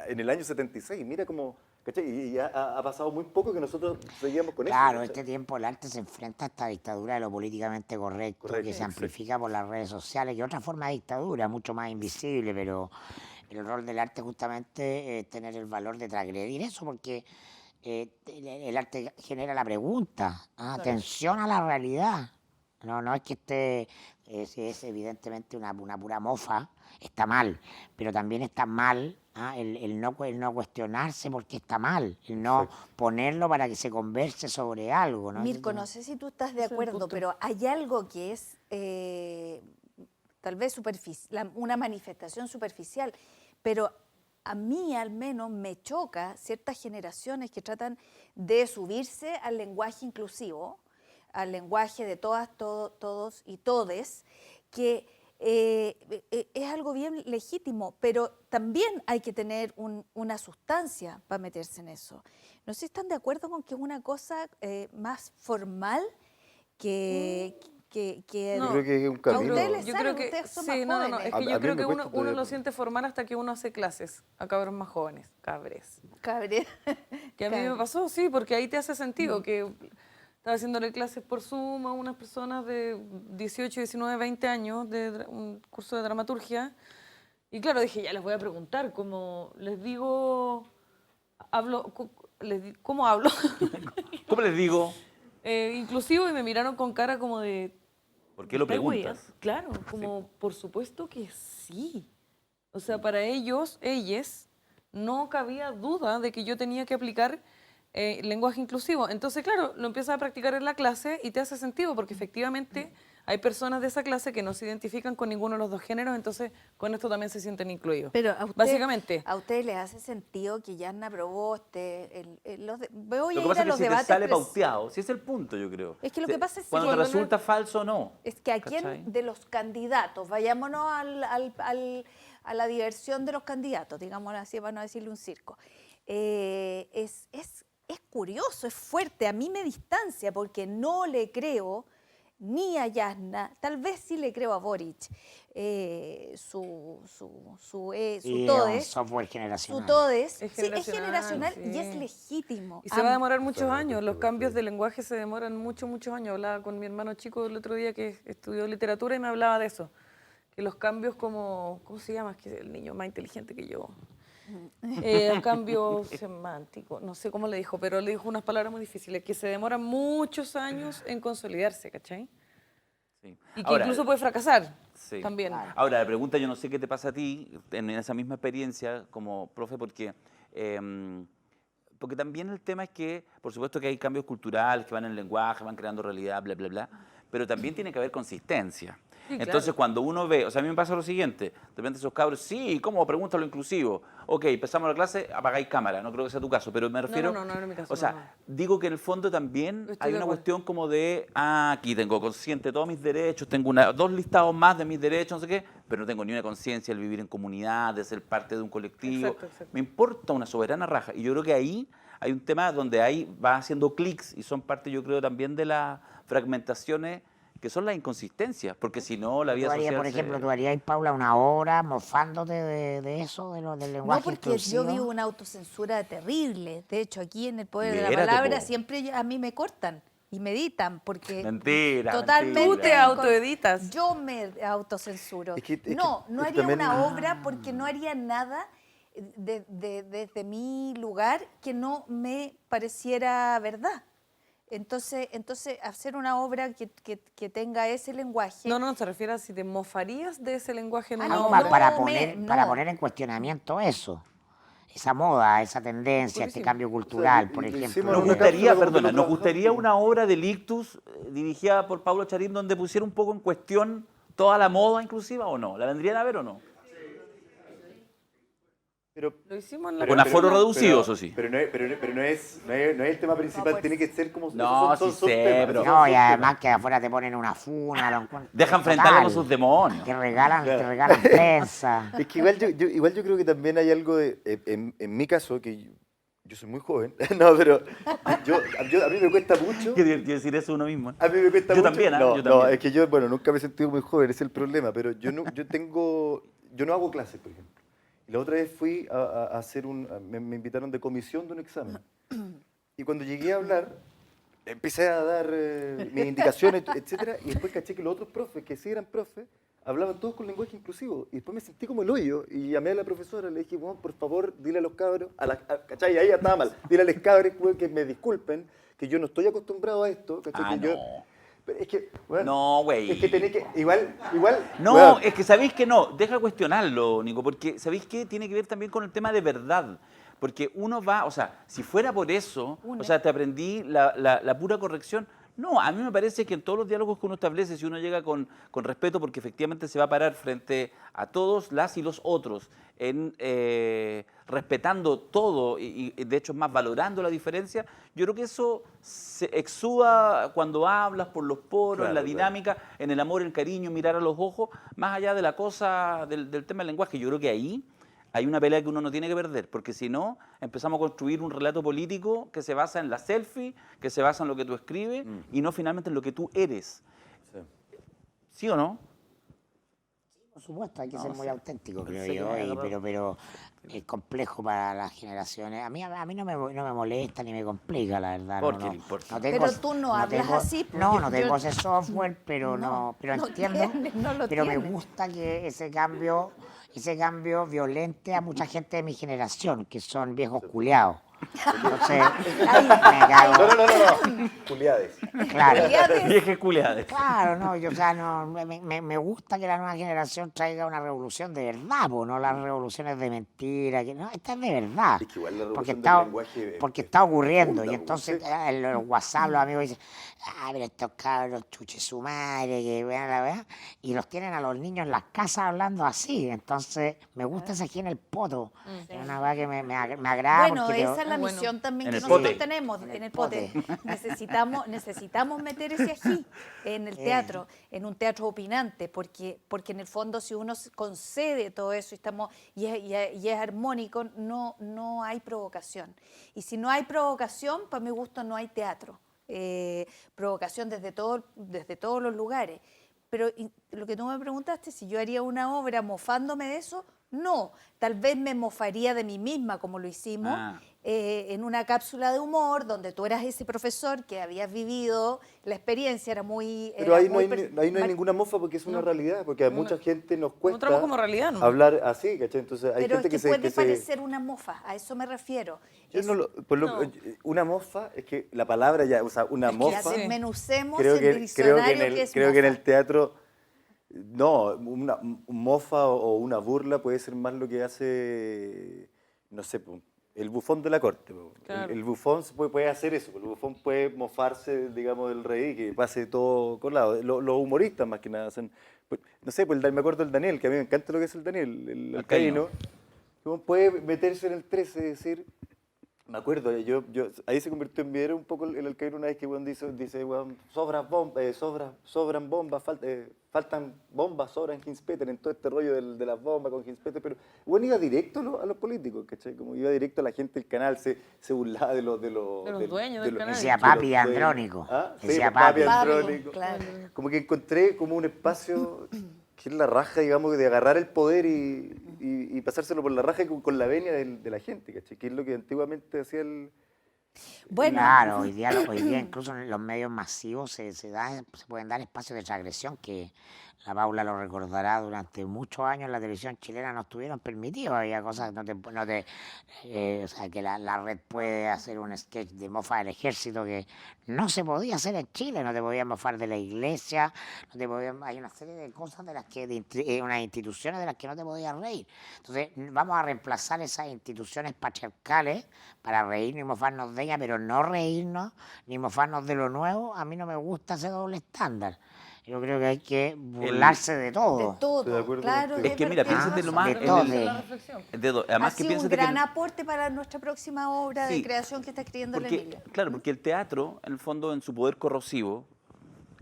en el año 76, mira cómo, ¿cachai? Y ya ha pasado muy poco que nosotros seguíamos con eso. Claro, ¿cachai? este tiempo el arte se enfrenta a esta dictadura de lo políticamente correcto, Correcto, que se exacto. amplifica por las redes sociales, que es otra forma de dictadura, mucho más invisible, pero el rol del arte justamente es tener el valor de transgredir eso, porque el arte genera la pregunta, atención a la realidad. No es que esté, si es evidentemente una pura mofa, está mal, pero también está mal el no cuestionarse porque está mal, el no ponerlo para que se converse sobre algo, ¿no? Mirko, no sé si tú estás de Ese es el acuerdo, punto. pero hay algo que es tal vez una manifestación superficial, pero a mí al menos me choca ciertas generaciones que tratan de subirse al lenguaje inclusivo, al lenguaje de todas, todos y todes, que es algo bien legítimo, pero también hay que tener una sustancia para meterse en eso. No sé si están de acuerdo con que es una cosa más formal que Yo creo que es un camino. a ustedes les Yo sale, creo que ustedes son sí, más no, jóvenes. es A que yo mí creo me que cuesta uno todavía lo poco. siente formal hasta que uno hace clases a cabros más jóvenes, cabres. Cabrera. Que a mí me pasó, sí, porque ahí te hace sentido que estaba haciéndole clases por Zoom a unas personas de 18, 19, 20 años de un curso de dramaturgia. Y claro, dije, ya les voy a preguntar, como les digo, ¿cómo hablo? ¿Cómo les digo? Inclusivo, y me miraron con cara como de... ¿Por qué lo ¿estás preguntas? hueando? Claro, como por supuesto que sí. O sea, para ellos, ellas, no cabía duda de que yo tenía que aplicar lenguaje inclusivo. Entonces, claro, lo empiezas a practicar en la clase y te hace sentido, porque efectivamente hay personas de esa clase que no se identifican con ninguno de los dos géneros, entonces con esto también se sienten incluidos. Pero a usted, básicamente. ¿a ustedes les hace sentido que Yarna aprobó voy Lo a que ir pasa a es que los si te debates sale pauteado, si es el punto, yo creo. Es que lo que pasa es que cuando te cuando resulta falso, no. Es que a ¿Cachai? quién de los candidatos, vayámonos a la diversión de los candidatos, digámoslo así, para no decirle un circo. Es curioso, es fuerte, a mí me distancia porque no le creo ni a Jasna, tal vez sí le creo a Boric, su Y es un todes, software generacional. su todes, Es sí, es generacional sí. y es legítimo. Y se va a demorar muchos Claro, años, los perfecto, cambios sí. de lenguaje se demoran muchos años. Hablaba con mi hermano chico el otro día que estudió literatura y me hablaba de eso, que los cambios como, ¿cómo se llama? Es que es el niño más inteligente que yo. Cambio semántico, no sé cómo le dijo, pero le dijo unas palabras muy difíciles, que se demoran muchos años en consolidarse, ¿cachai? Sí. Y que Ahora, incluso puede fracasar sí. también. Ahora, la pregunta, yo no sé qué te pasa a ti en esa misma experiencia como profe, porque también el tema es que, por supuesto que hay cambios culturales que van en el lenguaje, van creando realidad, bla, bla, bla, pero también tiene que haber consistencia. Sí, Entonces, claro. cuando uno ve, o sea, a mí me pasa lo siguiente, de repente esos cabros, sí, ¿cómo? Pregunta lo inclusivo. Ok, empezamos la clase, apagáis cámara, no creo que sea tu caso, pero me refiero... no era mi caso, O sea, no. digo que en el fondo también Estoy hay de una acuerdo. cuestión como de, aquí tengo consciente de todos mis derechos, tengo dos listados más de mis derechos, no sé qué, pero no tengo ni una conciencia del vivir en comunidad, de ser parte de un colectivo. Exacto. Me importa una soberana raja. Y yo creo que ahí hay un tema donde ahí va haciendo clics y son parte, yo creo, también de las fragmentaciones que son las inconsistencias, porque si no, la vida Tú harías, social por ejemplo, tú harías, Paula, una obra mofándote de eso, del lenguaje No, porque inclusivo. yo vivo una autocensura terrible. De hecho, aquí en el Poder de la Libérate, Palabra po. siempre a mí me cortan y me editan porque Mentira, totalmente Tú te autoeditas. Yo me autocensuro. Es que no es haría también- una obra porque no haría nada desde mi lugar que no me pareciera verdad. Entonces hacer una obra que tenga ese lenguaje. No, se refiere a si te mofarías de ese lenguaje en Ah, una no, obra. para no. poner en cuestionamiento eso. Esa moda, esa tendencia, este Buenísimo. cambio cultural, O sea, por y- y ejemplo. hicimos Nos una gustaría, cápsula como perdona, que lo nos gustaría trabajamos. una obra del Ictus dirigida por Paulo Charín donde pusiera un poco en cuestión toda la moda inclusiva o no. ¿La vendrían a ver o no? Pero, Lo hicimos en la Con aforo página. reducido, eso sí. Pero no es el tema principal, pues. tiene que ser como... No, esos sí sé, temas, pero- esos No, son y temas. además que afuera te ponen una funa. Deja enfrentarlo con sus demonios. Te regalan Claro. prensa. Es que igual yo creo que también hay algo de, en mi caso, que yo soy muy joven, no, pero a mí me cuesta mucho. Qué divertido decir eso uno mismo. A mí me cuesta Yo mucho. también, ¿ah? No, Yo no, también. es que yo, bueno, nunca me he sentido muy joven, ese es el problema, pero yo no hago clases, por ejemplo. Y la otra vez fui a hacer me invitaron de comisión de un examen. Y cuando llegué a hablar, empecé a dar mis indicaciones, etcétera, y después caché que los otros profes, que sí eran profes, hablaban todos con lenguaje inclusivo. Y después me sentí como el hoyo. Y llamé a la profesora, le dije, bueno, por favor, dile a los cabros, ¿cachai? Ahí ya estaba mal. Dile a los cabros que me disculpen, que yo no estoy acostumbrado a esto, ¿cachai? Ah, que yo, no. pero es que, bueno, No, güey. es que tenés que, igual, No, weón, es que sabéis que no, deja cuestionarlo, Nico, porque sabéis que tiene que ver también con el tema de verdad. Porque uno va, o sea, si fuera por eso, o sea, te aprendí la pura corrección. No, a mí me parece que en todos los diálogos que uno establece, si uno llega con respeto, porque efectivamente se va a parar frente a todos las y los otros, en respetando todo y de hecho más valorando la diferencia, yo creo que eso se exuda cuando hablas por los poros, Claro, en la dinámica, en el amor, el cariño, mirar a los ojos, más allá de la cosa del tema del lenguaje. Yo creo que ahí hay una pelea que uno no tiene que perder, porque si no, empezamos a construir un relato político que se basa en la selfie, que se basa en lo que tú escribes y no finalmente en lo que tú eres. Sí. ¿Sí o no? Por supuesto, hay que No, ser muy sí. auténtico, creo Pensé que yo, me había pero es complejo para las generaciones. A mí no me molesta ni me complica, la verdad. ¿Por no, qué no. le importa? No tengo- Pero tú no hablas tengo- así, pues, No, yo- no tengo yo- ese software, pero pero no entiendo. tienes, no lo pero me tienes. gusta que ese cambio violente a mucha gente de mi generación, que son viejos culiados. Entonces, me cago. No. Juliades. Claro. Viejas culiades. Claro, no, o sea, no, me gusta que la nueva generación traiga una revolución de verdad, po, no las revoluciones de mentira, que no, esta es de verdad. Es que igual la porque revolución está, del lenguaje porque es está ocurriendo, profunda, y po, entonces sí. en los WhatsApp los amigos dicen, pero estos cabros chuches su madre, que vean la verdad, y los tienen a los niños en las casas hablando así, entonces me gusta ese aquí en el poto, es una verdad que me agrada. Bueno, porque esa es la Bueno. misión también En que el nosotros pote. tenemos En en el el pote. Necesitamos meter ese ají en el teatro, en un teatro opinante, porque en el fondo si uno concede todo eso y es armónico, no hay provocación. Y si no hay provocación, para mi gusto no hay teatro. Provocación desde todos los lugares. Pero lo que tú me preguntaste, si yo haría una obra mofándome de eso, no. Tal vez me mofaría de mí misma, como lo hicimos, en una cápsula de humor, donde tú eras ese profesor que habías vivido, la experiencia era muy... Pero era ahí no muy hay ninguna mofa porque es una realidad, porque a mucha gente nos cuesta tramo como realidad, ¿no? hablar así, ¿cachai? Entonces hay Pero gente es que que puede se... parecer una mofa, a eso me refiero. Yo no lo- por lo- Una mofa, es que la palabra ya, o sea, una Es que mofa... desmenucemos Creo el que, diccionario que es creo que en mofa. el teatro, no, un mofa o una burla puede ser más lo que hace, no sé, po, el bufón de la corte. Po. Claro. El bufón puede hacer eso, el bufón puede mofarse, digamos, del rey, que pase todo colado. Los humoristas más que nada hacen, pues, no sé, pues, me acuerdo del Daniel, que a mí me encanta lo que es el Daniel, el alcaíno. Puede meterse en el 13 y decir... Me acuerdo, ahí se convirtió en video un poco el alcaíno una vez que dice weón, sobran bombas, faltan bombas, sobran Hinspeter, en todo este rollo de las bombas con Hinspeter, pero bueno, iba directo a los políticos, ¿cachai? Como iba directo a la gente del canal, se burlaba de los dueños del canal. Decía papi andrónico. Sí, Decía papi papi. andrónico. Claro. Como que encontré como un espacio que es la raja, digamos, de agarrar el poder y pasárselo por la raja y con la venia de la gente, ¿cachai? Que es lo que antiguamente hacía el... Bueno, Claro, hoy día incluso en los medios masivos se pueden dar espacios de transgresión que la Paula lo recordará, durante muchos años la televisión chilena no estuvieron permitidos, había cosas, o sea, que la red puede hacer un sketch de mofa del ejército que no se podía hacer en Chile, no te podías mofar de la iglesia, hay una serie de cosas unas instituciones de las que no te podías reír. Entonces vamos a reemplazar esas instituciones patriarcales para reírnos y mofarnos de ellas, pero no reírnos ni mofarnos de lo nuevo. A mí no me gusta ese doble estándar. Yo creo que hay que burlarse de todo. de todo, Estoy de acuerdo claro. contigo. Es que mira, verdad. piénsate lo más... de en todo. el- La reflexión. además Ha que sido un piénsate que gran aporte para nuestra próxima obra de Sí. creación que está escribiendo la Porque, Emilia. claro, porque el teatro, en el fondo, en su poder corrosivo,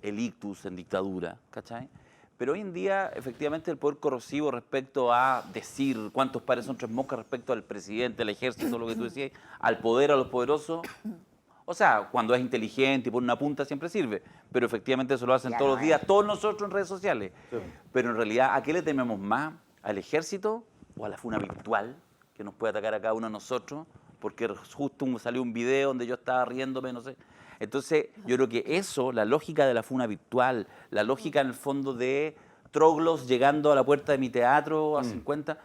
el ictus en dictadura, ¿cachai? Pero hoy en día, efectivamente, el poder corrosivo respecto a decir cuántos pares son tres moscas respecto al presidente, al ejército, lo que tú decías, al poder, a los poderosos. O sea, cuando es inteligente y pone una punta siempre sirve, pero efectivamente eso lo hacen Ya todos no los días, es. todos nosotros en redes sociales. Pero en realidad, ¿a qué le tememos más? ¿Al ejército o a la funa virtual que nos puede atacar a cada uno de nosotros? Porque justo salió un video donde yo estaba riéndome, no sé. Entonces, yo creo que eso, la lógica de la funa virtual, la lógica en el fondo de troglos llegando a la puerta de mi teatro a 50...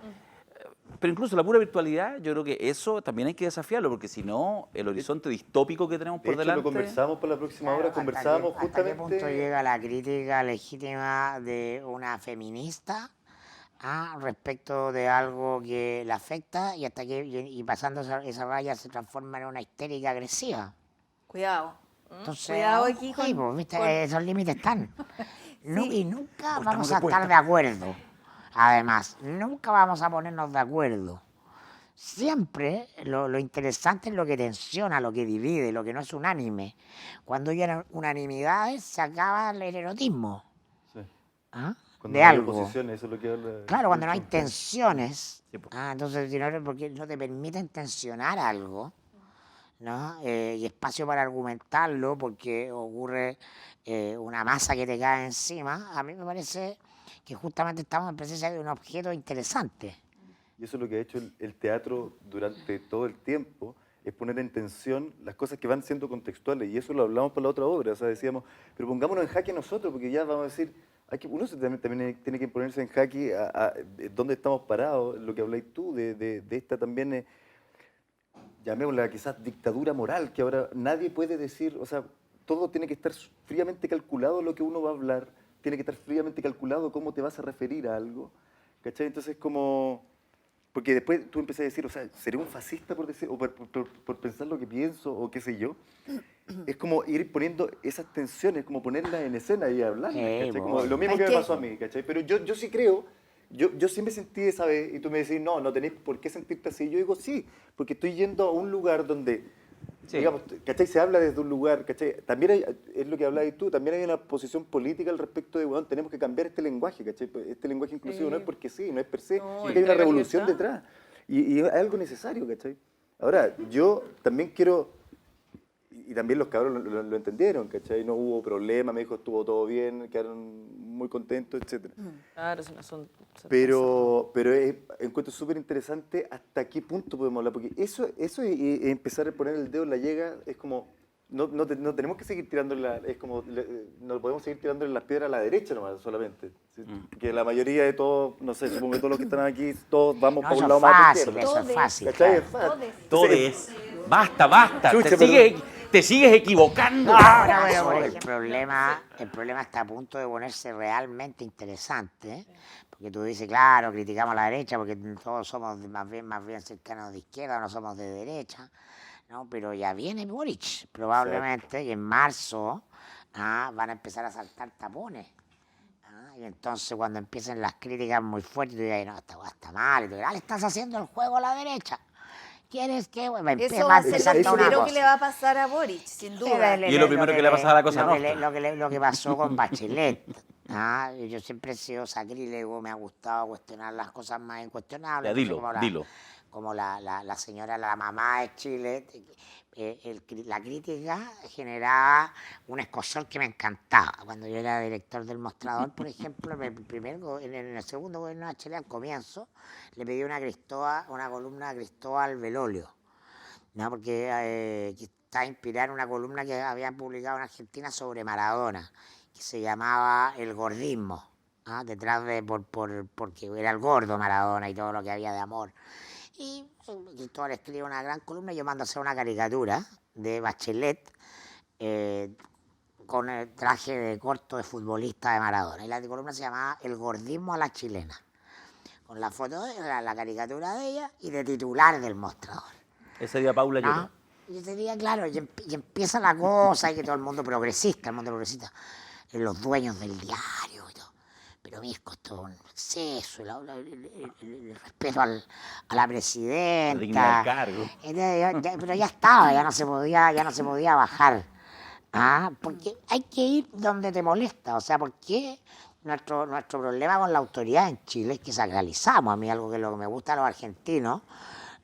Pero incluso la pura virtualidad, yo creo que eso también hay que desafiarlo, porque si no, el horizonte distópico que tenemos De por hecho, delante... lo conversamos para la próxima hora, Claro, conversábamos ¿hasta qué punto justamente... llega la crítica legítima de una feminista respecto de algo que la afecta y pasando esa raya se transforma en una histérica agresiva? Cuidado. Entonces, Cuidado aquí pues, ¿viste? con- Esos límites están. Sí. Y nunca Cortamos vamos a de puerta. estar de acuerdo. Además, nunca vamos a ponernos de acuerdo. Siempre lo interesante es lo que tensiona, lo que divide, lo que no es unánime. Cuando hay unanimidades se acaba el erotismo. Sí. ¿Ah? Cuando De no hay algo. oposiciones, eso es lo que habla. Claro, cuando no hay Wilson. tensiones, Sí, po. entonces porque no te permiten tensionar algo, ¿no? Y espacio para argumentarlo, porque ocurre una masa que te cae encima, a mí me parece que justamente estamos en presencia de un objeto interesante. Y eso es lo que ha hecho el teatro durante todo el tiempo, es poner en tensión las cosas que van siendo contextuales. Y eso lo hablamos para la otra obra. O sea, decíamos, pero pongámonos en jaque nosotros, porque ya vamos a decir, uno también tiene que ponerse en jaque a dónde estamos parados, lo que habláis tú, de esta también, llamémosla quizás dictadura moral, que ahora nadie puede decir, o sea, todo tiene que estar fríamente calculado lo que uno va a hablar, tiene que estar fríamente calculado cómo te vas a referir a algo, ¿cachai? Entonces como... Porque después tú empezás a decir, o sea, ¿seré un fascista por decir, o por pensar lo que pienso, o qué sé yo? Es como ir poniendo esas tensiones, como ponerlas en escena y hablar, ¿cachai? Como lo mismo que me pasó a mí, ¿cachai? Pero yo sí creo, yo sí me sentí esa vez, y tú me decís, no tenés por qué sentirte así. Yo digo, sí, porque estoy yendo a un lugar donde, digamos, ¿cachai? Se habla desde un lugar, ¿cachai? También es lo que hablabas tú, también hay una posición política al respecto de, bueno, tenemos que cambiar este lenguaje, ¿cachai? Este lenguaje inclusivo no es porque sí, no es per se, No, sino que hay una entrega revolución libertad. detrás. Y es algo necesario, ¿cachai? Ahora, yo también quiero, y también los cabros lo entendieron, ¿cachai? No hubo problema, me dijo, estuvo todo bien, quedaron muy contentos, etcétera. Claro, si no son... Pero encuentro súper interesante hasta qué punto podemos hablar, porque eso es empezar a poner el dedo en la llaga, es como, no tenemos que seguir tirándole, es como, no podemos seguir tirándole las piedras a la derecha nomás solamente, ¿sí? Que la mayoría de todos, no sé, supongo que todos los que están aquí, todos vamos No, por un eso lado es más a la fácil, izquierda. eso es fácil. ¿Cachai? claro. Es fácil. Todes. Basta. Chucha, Te sigues equivocando. Ahora, bueno, el problema está a punto de ponerse realmente interesante, ¿eh? Porque tú dices, claro, criticamos a la derecha porque todos somos más bien cercanos de izquierda, no somos de derecha, ¿no? Pero ya viene Boric, probablemente, y en marzo van a empezar a saltar tapones. Y entonces cuando empiecen las críticas muy fuertes, tú dirás, no, esta cosa está mal, y tú dirás, le estás haciendo el juego a la derecha. ¿Quieres que? Bueno, Eso va a ser empezar lo toda una primero cosa. que le va a pasar a Boric, sin duda. Y es lo primero que le va a pasar a la Cosa Nostra. Lo que pasó con Bachelet. Yo siempre he sido sacrílego, me ha gustado cuestionar las cosas más incuestionables. Ya, Entonces, dilo. Como la señora, la mamá de Chile, la crítica generaba un escozor que me encantaba. Cuando yo era director del Mostrador, por ejemplo, en el segundo gobierno de Chile, al comienzo, le pedí una columna a Cristóbal Belolio, ¿no? Porque está inspirada en una columna que habían publicado en Argentina sobre Maradona, que se llamaba El gordismo, detrás porque era el gordo Maradona y todo lo que había de amor. Y Cristóbal escribe una gran columna y yo mando a hacer una caricatura de Bachelet con el traje de corto de futbolista de Maradona. Y la columna se llamaba El gordismo a la chilena, con la foto de la caricatura de ella y de titular del Mostrador. Ese día Paula lloró. ¿No? Y ese día, claro, y empieza la cosa, y que todo el mundo progresista, los dueños del diario y todo. Pero Mirko, todo un exceso, el respeto a la presidenta. La dignidad del cargo. Pero ya estaba, ya no se podía bajar. Porque hay que ir donde te molesta. O sea, porque nuestro problema con la autoridad en Chile es que sacralizamos. A mí algo que lo que me gusta a los argentinos,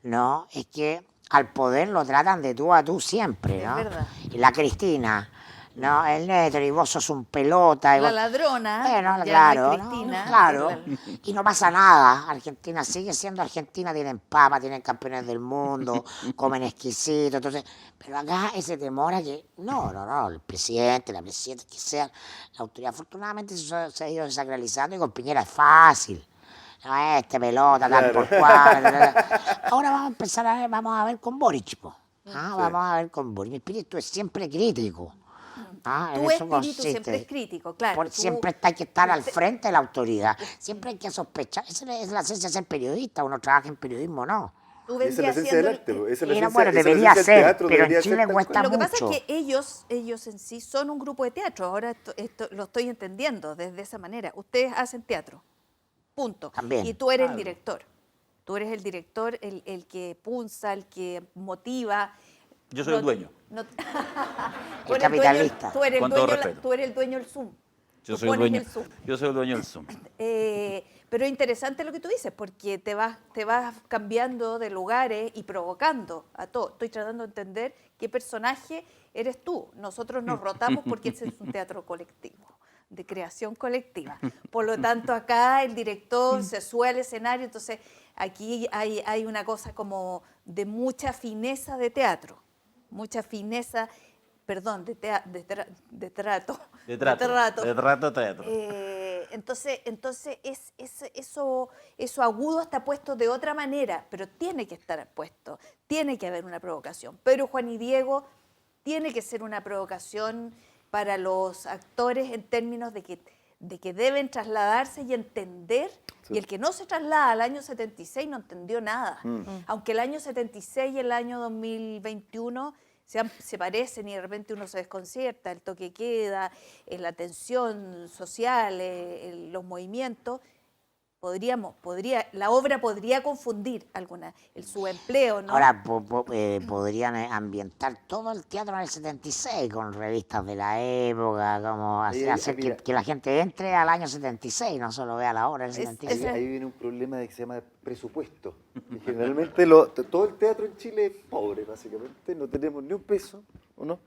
¿no? Es que al poder lo tratan de tú a tú siempre, ¿no? Es verdad. Y la Cristina, ¿no? El Nétero, y vos sos un pelota. La ladrona, Bueno, ya claro, no es ¿no? Cristina. Claro. Y no pasa nada. Argentina sigue siendo Argentina, tienen papa, tienen campeones del mundo, comen exquisito. Entonces, pero acá ese temor a que, no, el presidente, la presidenta, que sea, la autoridad, afortunadamente se ha ido desacralizando y con Piñera es fácil. No, pelota, tal por cual. Ahora vamos a ver con Boric, po. Vamos a ver con Boric. Mi espíritu es siempre crítico. Tu espíritu siempre es crítico, claro. Siempre hay que estar al frente de la autoridad. Siempre hay que sospechar. Esa es la esencia de ser periodista. Uno trabaja en periodismo, no. Tú Esa es la esencia del arte. Esa es la esencia, Bueno, esa es la debería esencia del ser, teatro, pero en debería Chile ser tal cuesta cual. Lo que pasa mucho. es que ellos en sí son un grupo de teatro. Ahora esto lo estoy entendiendo desde esa manera. Ustedes hacen teatro. punto. También. Y tú eres el director. Tú eres el director, el que punza, el que motiva. Yo soy el dueño. Tú eres capitalista. Tú eres Con todo respeto. tú eres el dueño del Zoom. Yo Tú soy el pones dueño. el Zoom. Yo soy el dueño del Zoom. Pero es interesante lo que tú dices, porque te vas cambiando de lugares y provocando a todo. Estoy tratando de entender qué personaje eres tú. Nosotros nos rotamos porque ese es un teatro colectivo, de creación colectiva. Por lo tanto, acá el director se sube al escenario, entonces aquí hay una cosa como de mucha fineza de teatro, mucha fineza, perdón, de trato. De trato. Entonces eso agudo está puesto de otra manera, pero tiene que estar puesto, tiene que haber una provocación. Pero Juan y Diego tiene que ser una provocación para los actores en términos de que deben trasladarse y entender, y el que no se traslada al año 76 no entendió nada. Aunque el año 76 y el año 2021 se parecen y de repente uno se desconcierta, el toque queda, la tensión social, los movimientos, la obra podría confundir el subempleo, ¿no? Ahora, podrían ambientar todo el teatro en el 76 con revistas de la época, como hacer que la gente entre al año 76, no solo vea la obra del 76. Ahí viene un problema que se llama presupuesto. Y generalmente todo el teatro en Chile es pobre, básicamente. No tenemos ni un peso, ¿o no?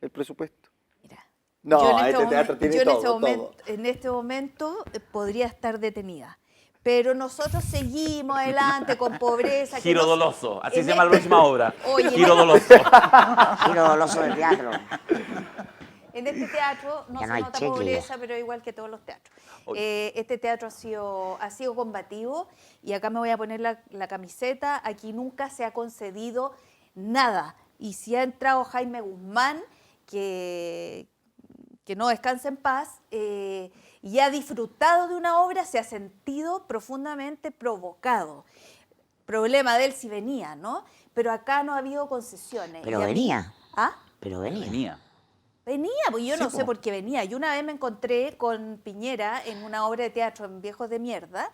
El presupuesto. Mira, No, yo en este teatro tiene todo. En este momento podría estar detenida. Pero nosotros seguimos adelante con pobreza. Giro Doloso, así en se llama la próxima obra. Oye, Giro Doloso. Giro Doloso del teatro. En este teatro no se nota pobreza, pero igual que todos los teatros. Este teatro ha sido combativo y acá me voy a poner la camiseta. Aquí nunca se ha concedido nada. Y si ha entrado Jaime Guzmán, que no descansa en paz, y ha disfrutado de una obra, se ha sentido profundamente provocado. Problema de él si venía, ¿no? Pero acá no ha habido concesiones. Pero venía. ¿Ah? Pero venía. Venía, pues yo no sé por qué venía. Yo una vez me encontré con Piñera en una obra de teatro en Viejos de Mierda,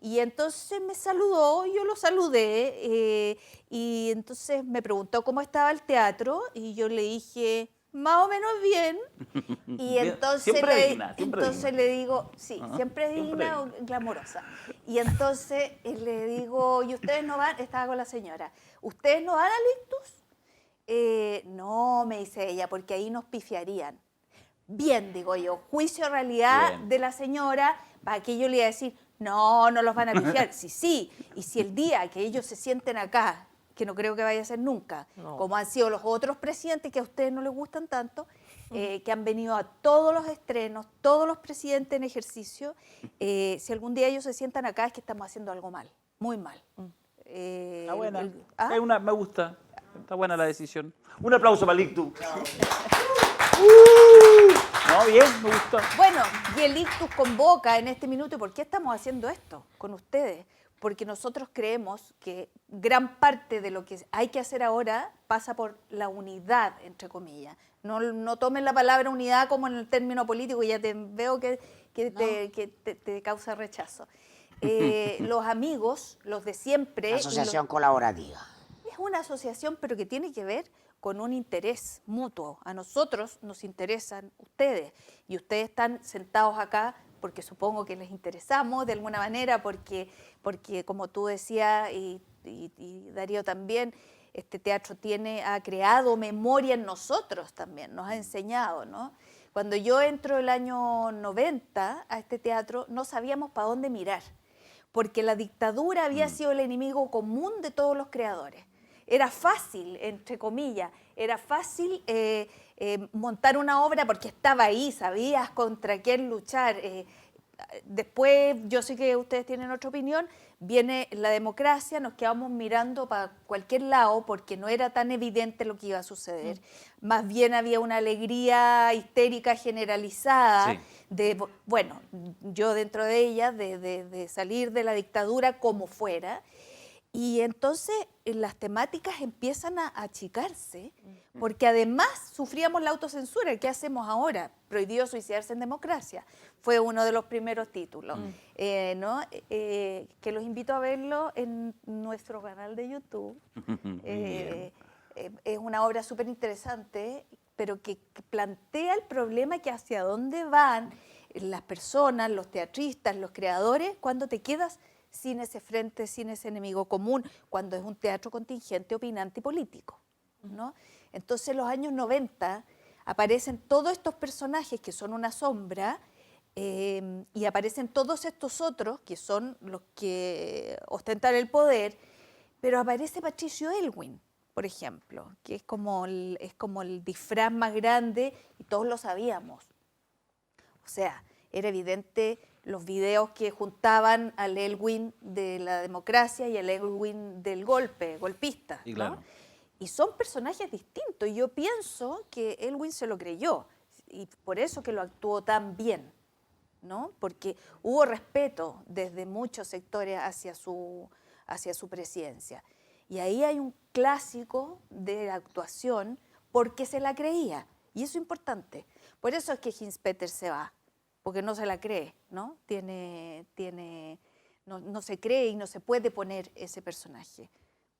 y entonces me saludó, yo lo saludé, y entonces me preguntó cómo estaba el teatro, y yo le dije, más o menos bien, y entonces, le digo, sí, siempre digna o glamorosa, y entonces le digo, ¿y ustedes no van? Estaba con la señora, ¿ustedes no van al Ictus? No, me dice ella, porque ahí nos pifiarían. Bien, digo yo, juicio realidad Bien. de la señora, para que yo le iba a decir, no los van a pifiar, sí, y si el día que ellos se sienten acá, que no creo que vaya a ser nunca, como han sido los otros presidentes que a ustedes no les gustan tanto, que han venido a todos los estrenos, todos los presidentes en ejercicio, si algún día ellos se sientan acá es que estamos haciendo algo mal, muy mal. Está buena. ¿Ah? Me gusta. Está buena la decisión. Un aplauso para el Ictus. No, bien, me gustó. Bueno, y el Ictus convoca en este minuto, ¿y por qué estamos haciendo esto con ustedes? Porque nosotros creemos que gran parte de lo que hay que hacer ahora pasa por la unidad, entre comillas. No tomen la palabra unidad como en el término político, ya te veo que te causa rechazo. Los amigos, los de siempre... Asociación colaborativa. Es una asociación, pero que tiene que ver con un interés mutuo. A nosotros nos interesan ustedes, y ustedes están sentados acá porque supongo que les interesamos de alguna manera, porque como tú decías, y Darío también, este teatro ha creado memoria en nosotros también, nos ha enseñado, ¿no? Cuando yo entro el año 90 a este teatro, no sabíamos para dónde mirar, porque la dictadura había sido el enemigo común de todos los creadores. Era fácil, entre comillas, era fácil montar una obra porque estaba ahí, sabías contra quién luchar. Después, yo sé que ustedes tienen otra opinión, viene la democracia, nos quedamos mirando para cualquier lado porque no era tan evidente lo que iba a suceder. Más bien había una alegría histérica generalizada, yo dentro de ella, de salir de la dictadura como fuera. Y entonces las temáticas empiezan a achicarse, porque además sufríamos la autocensura. ¿Qué hacemos ahora? Prohibido suicidarse en democracia. Fue uno de los primeros títulos, ¿no? Que los invito a verlo en nuestro canal de YouTube. Es una obra súper interesante, pero que plantea el problema que hacia dónde van las personas, los teatristas, los creadores, cuando te quedas sin ese frente, sin ese enemigo común, cuando es un teatro contingente, opinante y político, ¿no? Entonces, en los años 90 aparecen todos estos personajes que son una sombra y aparecen todos estos otros que son los que ostentan el poder, pero aparece Patricio Aylwin, por ejemplo, que es como el disfraz más grande y todos lo sabíamos. O sea, era evidente los videos que juntaban al Aylwin de la democracia y al Aylwin del golpista, Y claro. ¿no? Y son personajes distintos. Yo pienso que Aylwin se lo creyó y por eso que lo actuó tan bien, ¿no? Porque hubo respeto desde muchos sectores hacia su presidencia. Y ahí hay un clásico de la actuación porque se la creía. Y eso es importante. Por eso es que Hinzpeter se va, porque no se la cree, ¿no? No se cree y no se puede poner ese personaje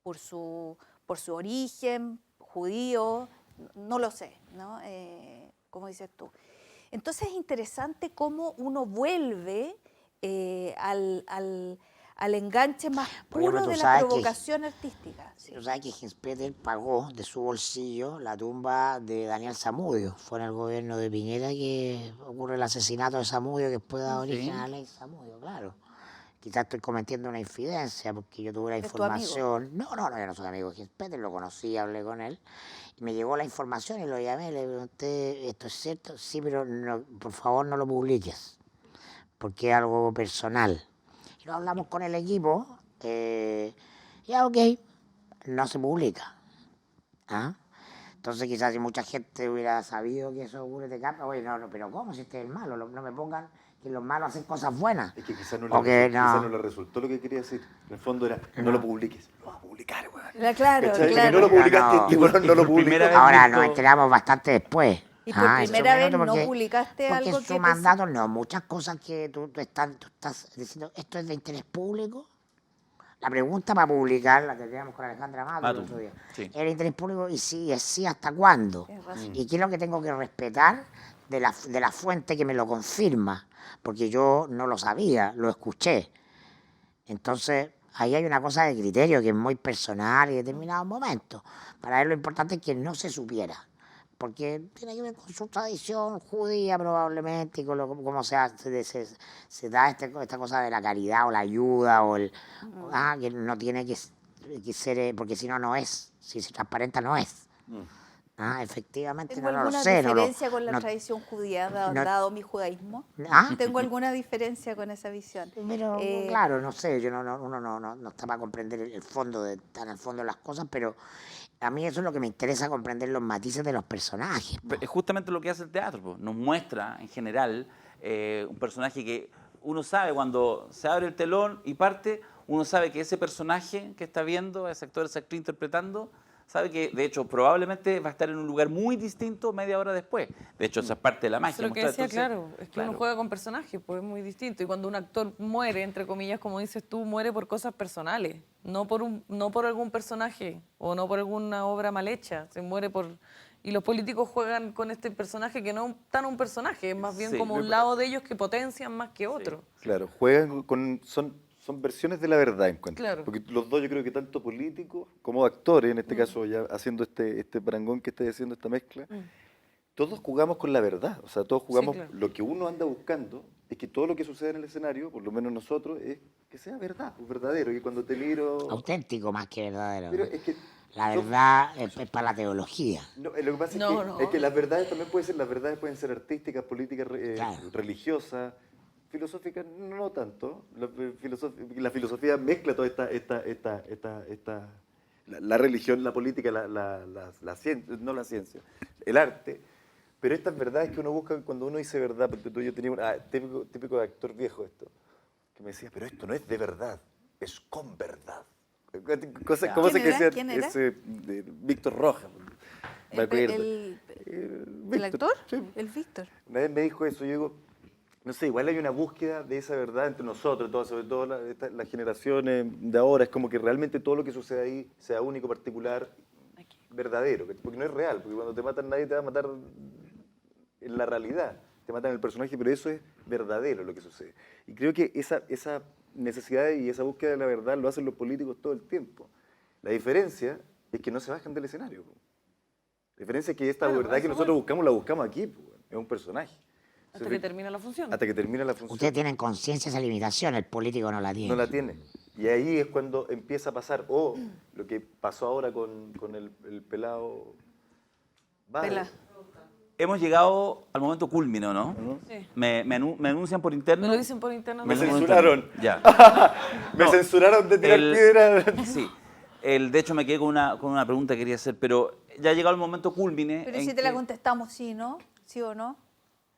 por su origen judío, no lo sé, ¿no? Como dices tú. Entonces es interesante cómo uno vuelve al enganche más puro de la provocación artística. Sí. Tú sabes que Hinzpeter pagó de su bolsillo la tumba de Daniel Zamudio. Fue en el gobierno de Piñera que ocurre el asesinato de Zamudio, que después da origen a la ley Zamudio, claro. Quizás estoy cometiendo una infidencia porque yo tuve la información. No, yo no soy amigo de Hinzpeter, lo conocí, hablé con él. Y me llegó la información y lo llamé, le pregunté, ¿esto es cierto? Sí, pero no, por favor no lo publiques, porque es algo personal. Y lo hablamos con el equipo, ya ok, no se publica. ¿Ah? Entonces quizás si mucha gente hubiera sabido que eso ocurre de capa, oye, no, pero ¿cómo? Si este es el malo, no me pongan que los malos hacen cosas buenas. Es que quizás no le resultó lo que quería decir. En el fondo era, no lo publiques. Lo vas a publicar, güey. Claro, Que claro. no lo publicaste, no lo publicaste. Ahora nos enteramos bastante después. Y por primera vez no publicaste algo que... Porque su mandato, no, muchas cosas que tú estás diciendo, ¿esto es de interés público? La pregunta para publicar, la que teníamos con Alejandra Mato el otro día, sí. ¿Era interés público? Y sí, es sí, ¿hasta cuándo? ¿Y qué es lo que tengo que respetar de la fuente que me lo confirma? Porque yo no lo sabía, lo escuché. Entonces, ahí hay una cosa de criterio que es muy personal y en determinados momentos. Para él lo importante es que no se supiera, porque tiene que ver con su tradición judía probablemente, y con cómo se da esta cosa de la caridad o la ayuda, o que no tiene que ser, porque si no, no es, si se transparenta no es. Efectivamente, no lo sé. ¿Tengo alguna diferencia con la tradición judía, dado mi judaísmo? ¿Tengo alguna diferencia con esa visión? Pero, claro, no sé, uno no está para comprender el fondo, tan al fondo de las cosas, pero a mí eso es lo que me interesa, comprender los matices de los personajes. Es justamente lo que hace el teatro, nos muestra en general un personaje que uno sabe cuando se abre el telón y parte, uno sabe que ese personaje que está viendo, ese actor, esa actriz interpretando, sabe que, de hecho, probablemente va a estar en un lugar muy distinto media hora después. De hecho, esa es parte de la magia. Lo que decía, claro, es que uno juega con personajes, pues es muy distinto. Y cuando un actor muere, entre comillas, como dices tú, muere por cosas personales, no por algún personaje o no por alguna obra mal hecha, se muere por... Y los políticos juegan con este personaje que no es tan un personaje, es más bien como un lado de ellos que potencian más que otro. Sí, claro, juegan son versiones de la verdad, encuentro. Claro. Porque los dos, yo creo que tanto políticos como actores, en este caso ya haciendo este parangón que estáis haciendo, esta mezcla, todos jugamos con la verdad. O sea, todos jugamos, lo que uno anda buscando es que todo lo que sucede en el escenario, por lo menos nosotros, es que sea verdad, verdadero. Y cuando te miro... Auténtico más que verdadero. Pero es que la verdad es para la teología. No, lo que pasa es que las verdades también pueden ser artísticas, políticas, religiosas, filosóficas, no tanto. La filosofía mezcla toda la religión, la política, la ciencia, no la ciencia, el arte. Pero estas verdades que uno busca cuando uno dice verdad, porque yo tenía típico de actor viejo esto, que me decía, pero esto no es de verdad, es con verdad. ¿Cómo se ¿Quién era? decía? ¿Quién era? Víctor Rojas. Me acuerdo. ¿El Víctor, actor? sí. El Víctor. Una vez me dijo eso, yo digo, no sé, igual hay una búsqueda de esa verdad entre nosotros, sobre todo las generaciones de ahora, es como que realmente todo lo que sucede ahí sea único, particular, verdadero, porque no es real, porque cuando te matan nadie te va a matar en la realidad, te matan en el personaje, pero eso es verdadero lo que sucede. Y creo que esa necesidad y esa búsqueda de la verdad lo hacen los políticos todo el tiempo. La diferencia es que no se bajan del escenario. La diferencia es que esta verdad que nosotros buscamos, la buscamos aquí, es un personaje. Hasta que termina la función. Hasta que termina la función. Ustedes tienen conciencia de esa limitación, el político no la tiene. No la tiene. Y ahí es cuando empieza a pasar, lo que pasó ahora con el pelado Bade. Pela. Hemos llegado al momento culmine, ¿no? Sí. Me anuncian por interno. Me lo dicen por interno. Me lo censuraron. Ya. Me No, censuraron de tirar piedra. Sí. De hecho, me quedé con una pregunta que quería hacer, pero ya ha llegado el momento culmine. Pero en si te la que- contestamos sí, ¿no? ¿Sí o no?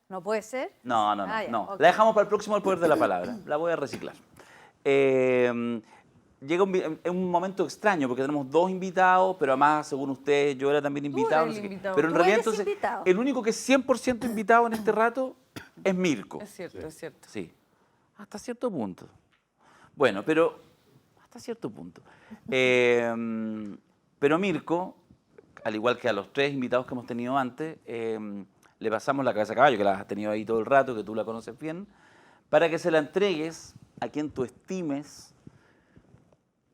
¿No puede ser? No, Ah, ya, no. ok. La dejamos para el próximo El Poder de la Palabra. La voy a reciclar. Llega un momento extraño porque tenemos dos invitados, pero además, según usted, yo era también invitado. eres no sé el qué. invitado. Pero en Tú realidad, eres entonces, invitado. el único que es 100% invitado en este rato es Mirko. Es cierto, es cierto. Sí, hasta cierto punto. Bueno, pero hasta cierto punto. Pero Mirko, al igual que a los tres invitados que hemos tenido antes, le pasamos la cabeza a caballo, que la has tenido ahí todo el rato, que tú la conoces bien, para que se la entregues a quien tú estimes.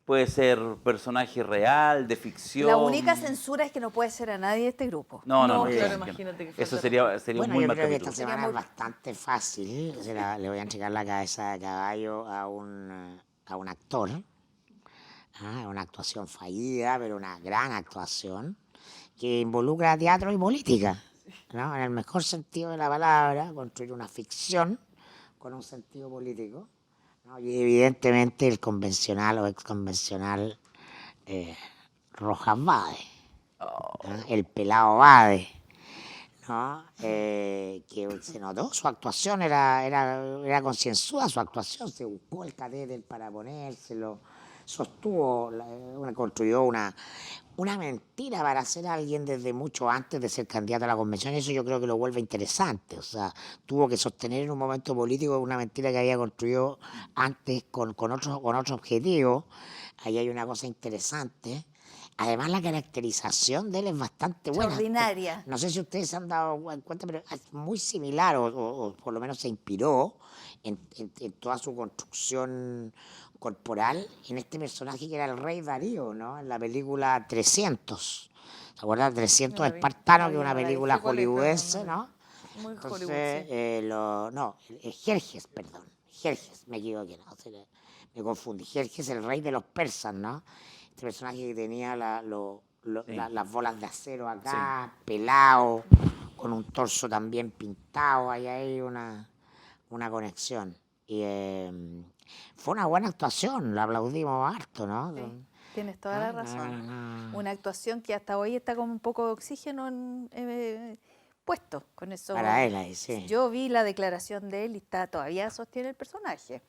Puede ser personaje real, de ficción. La única censura es que no puede ser a nadie de este grupo. No, No, no, claro, no. imagínate que Eso falta- sería Bueno, muy yo mal creo que capítulo. esta semana es bastante fácil. Le voy a entregar la cabeza de caballo a un actor. Una actuación fallida, pero una gran actuación, que involucra teatro y política, ¿no? En el mejor sentido de la palabra, construir una ficción con un sentido político, ¿no? Y evidentemente el convencional o exconvencional Rojas Bade, ¿no? El pelado Bade, ¿no? Que se notó, su actuación era concienzuda, su actuación, se buscó el catéter para ponérselo, sostuvo, construyó una mentira para ser alguien desde mucho antes de ser candidato a la convención, y eso yo creo que lo vuelve interesante. O sea, tuvo que sostener en un momento político una mentira que había construido antes con otro objetivo. Ahí hay una cosa interesante. Además, la caracterización de él es bastante buena. Extraordinaria. No sé si ustedes se han dado cuenta, pero es muy similar, o por lo menos se inspiró en toda su construcción corporal en este personaje que era el rey Darío, ¿no? En la película 300. ¿Se acuerdan? 300 No la vi. espartanos, No, que es yo una no la vi. película Sé cuál es, pero hollywoodense, no la ¿no? vi. Muy Entonces, Hollywood, sí. Jerjes, perdón. Jerjes, me equivoqué, ¿no? Me confundí. Jerjes, el rey de los persas, ¿no? Este personaje que tenía las bolas de acero acá, pelado, con un torso también pintado, ahí hay una conexión. Y fue una buena actuación, la aplaudimos harto, ¿no? Tienes toda la razón. no. Una actuación que hasta hoy está con un poco de oxígeno puesto con eso. Para él ahí, sí. Yo vi la declaración de él y todavía sostiene el personaje.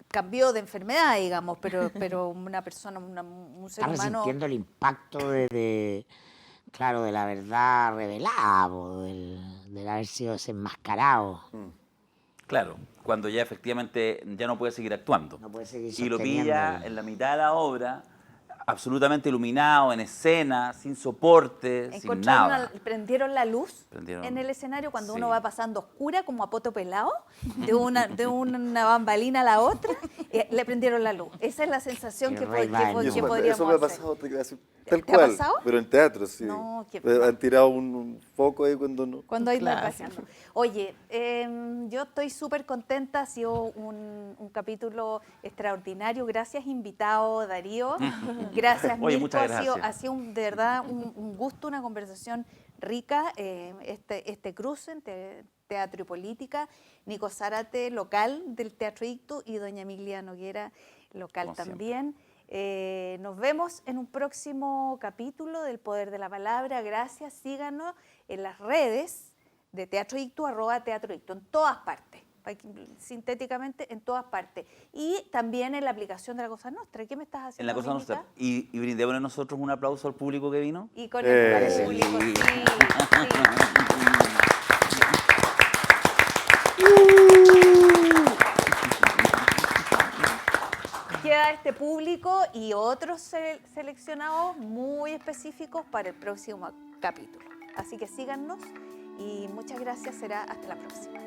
Cambió de enfermedad, digamos, pero una persona, un ser Estaba humano. sintiendo el impacto claro, de la verdad revelada, del haber sido desenmascarado. Claro, cuando ya efectivamente ya no puede seguir actuando. No puede seguir Y lo sosteniendo pilla el- en la mitad de la obra, absolutamente iluminado, en escena, sin soporte, sin Encontraron nada. prendieron la luz Prendieron- en el escenario cuando sí. uno va pasando oscura como a poto pelado, de una bambalina a la otra, le prendieron la luz. Esa es la sensación El que, rey Biden. que Eso podríamos me ha hacer. pasado tal ¿Te ha cual, pasado? pero en teatro, sí. No, qué Han tirado un foco ahí cuando no. Cuando hay Claro. paseando. Oye, yo estoy súper contenta, ha sido un capítulo extraordinario. Gracias, invitado Darío. Gracias, Oye, Mirko. muchas Ha sido gracias. de verdad un gusto, una conversación rica. Este cruce entre teatro y política. Nico Zárate, local del Teatro Ictus, y doña Emilia Noguera, local Como siempre. también. Nos vemos en un próximo capítulo del Poder de la Palabra. Gracias, síganos en las redes de Teatro Ictus, @Teatro Ictus, en todas partes, sintéticamente en todas partes. Y también en la aplicación de la Cosa Nostra. ¿Qué me estás haciendo? En la Cosa mímica? Nostra. Y brindémosle nosotros un aplauso al público que vino. Y con el Parece. público, sí, sí. Queda este público y otros seleccionados muy específicos para el próximo capítulo. Así que síganos y muchas gracias. Será hasta la próxima.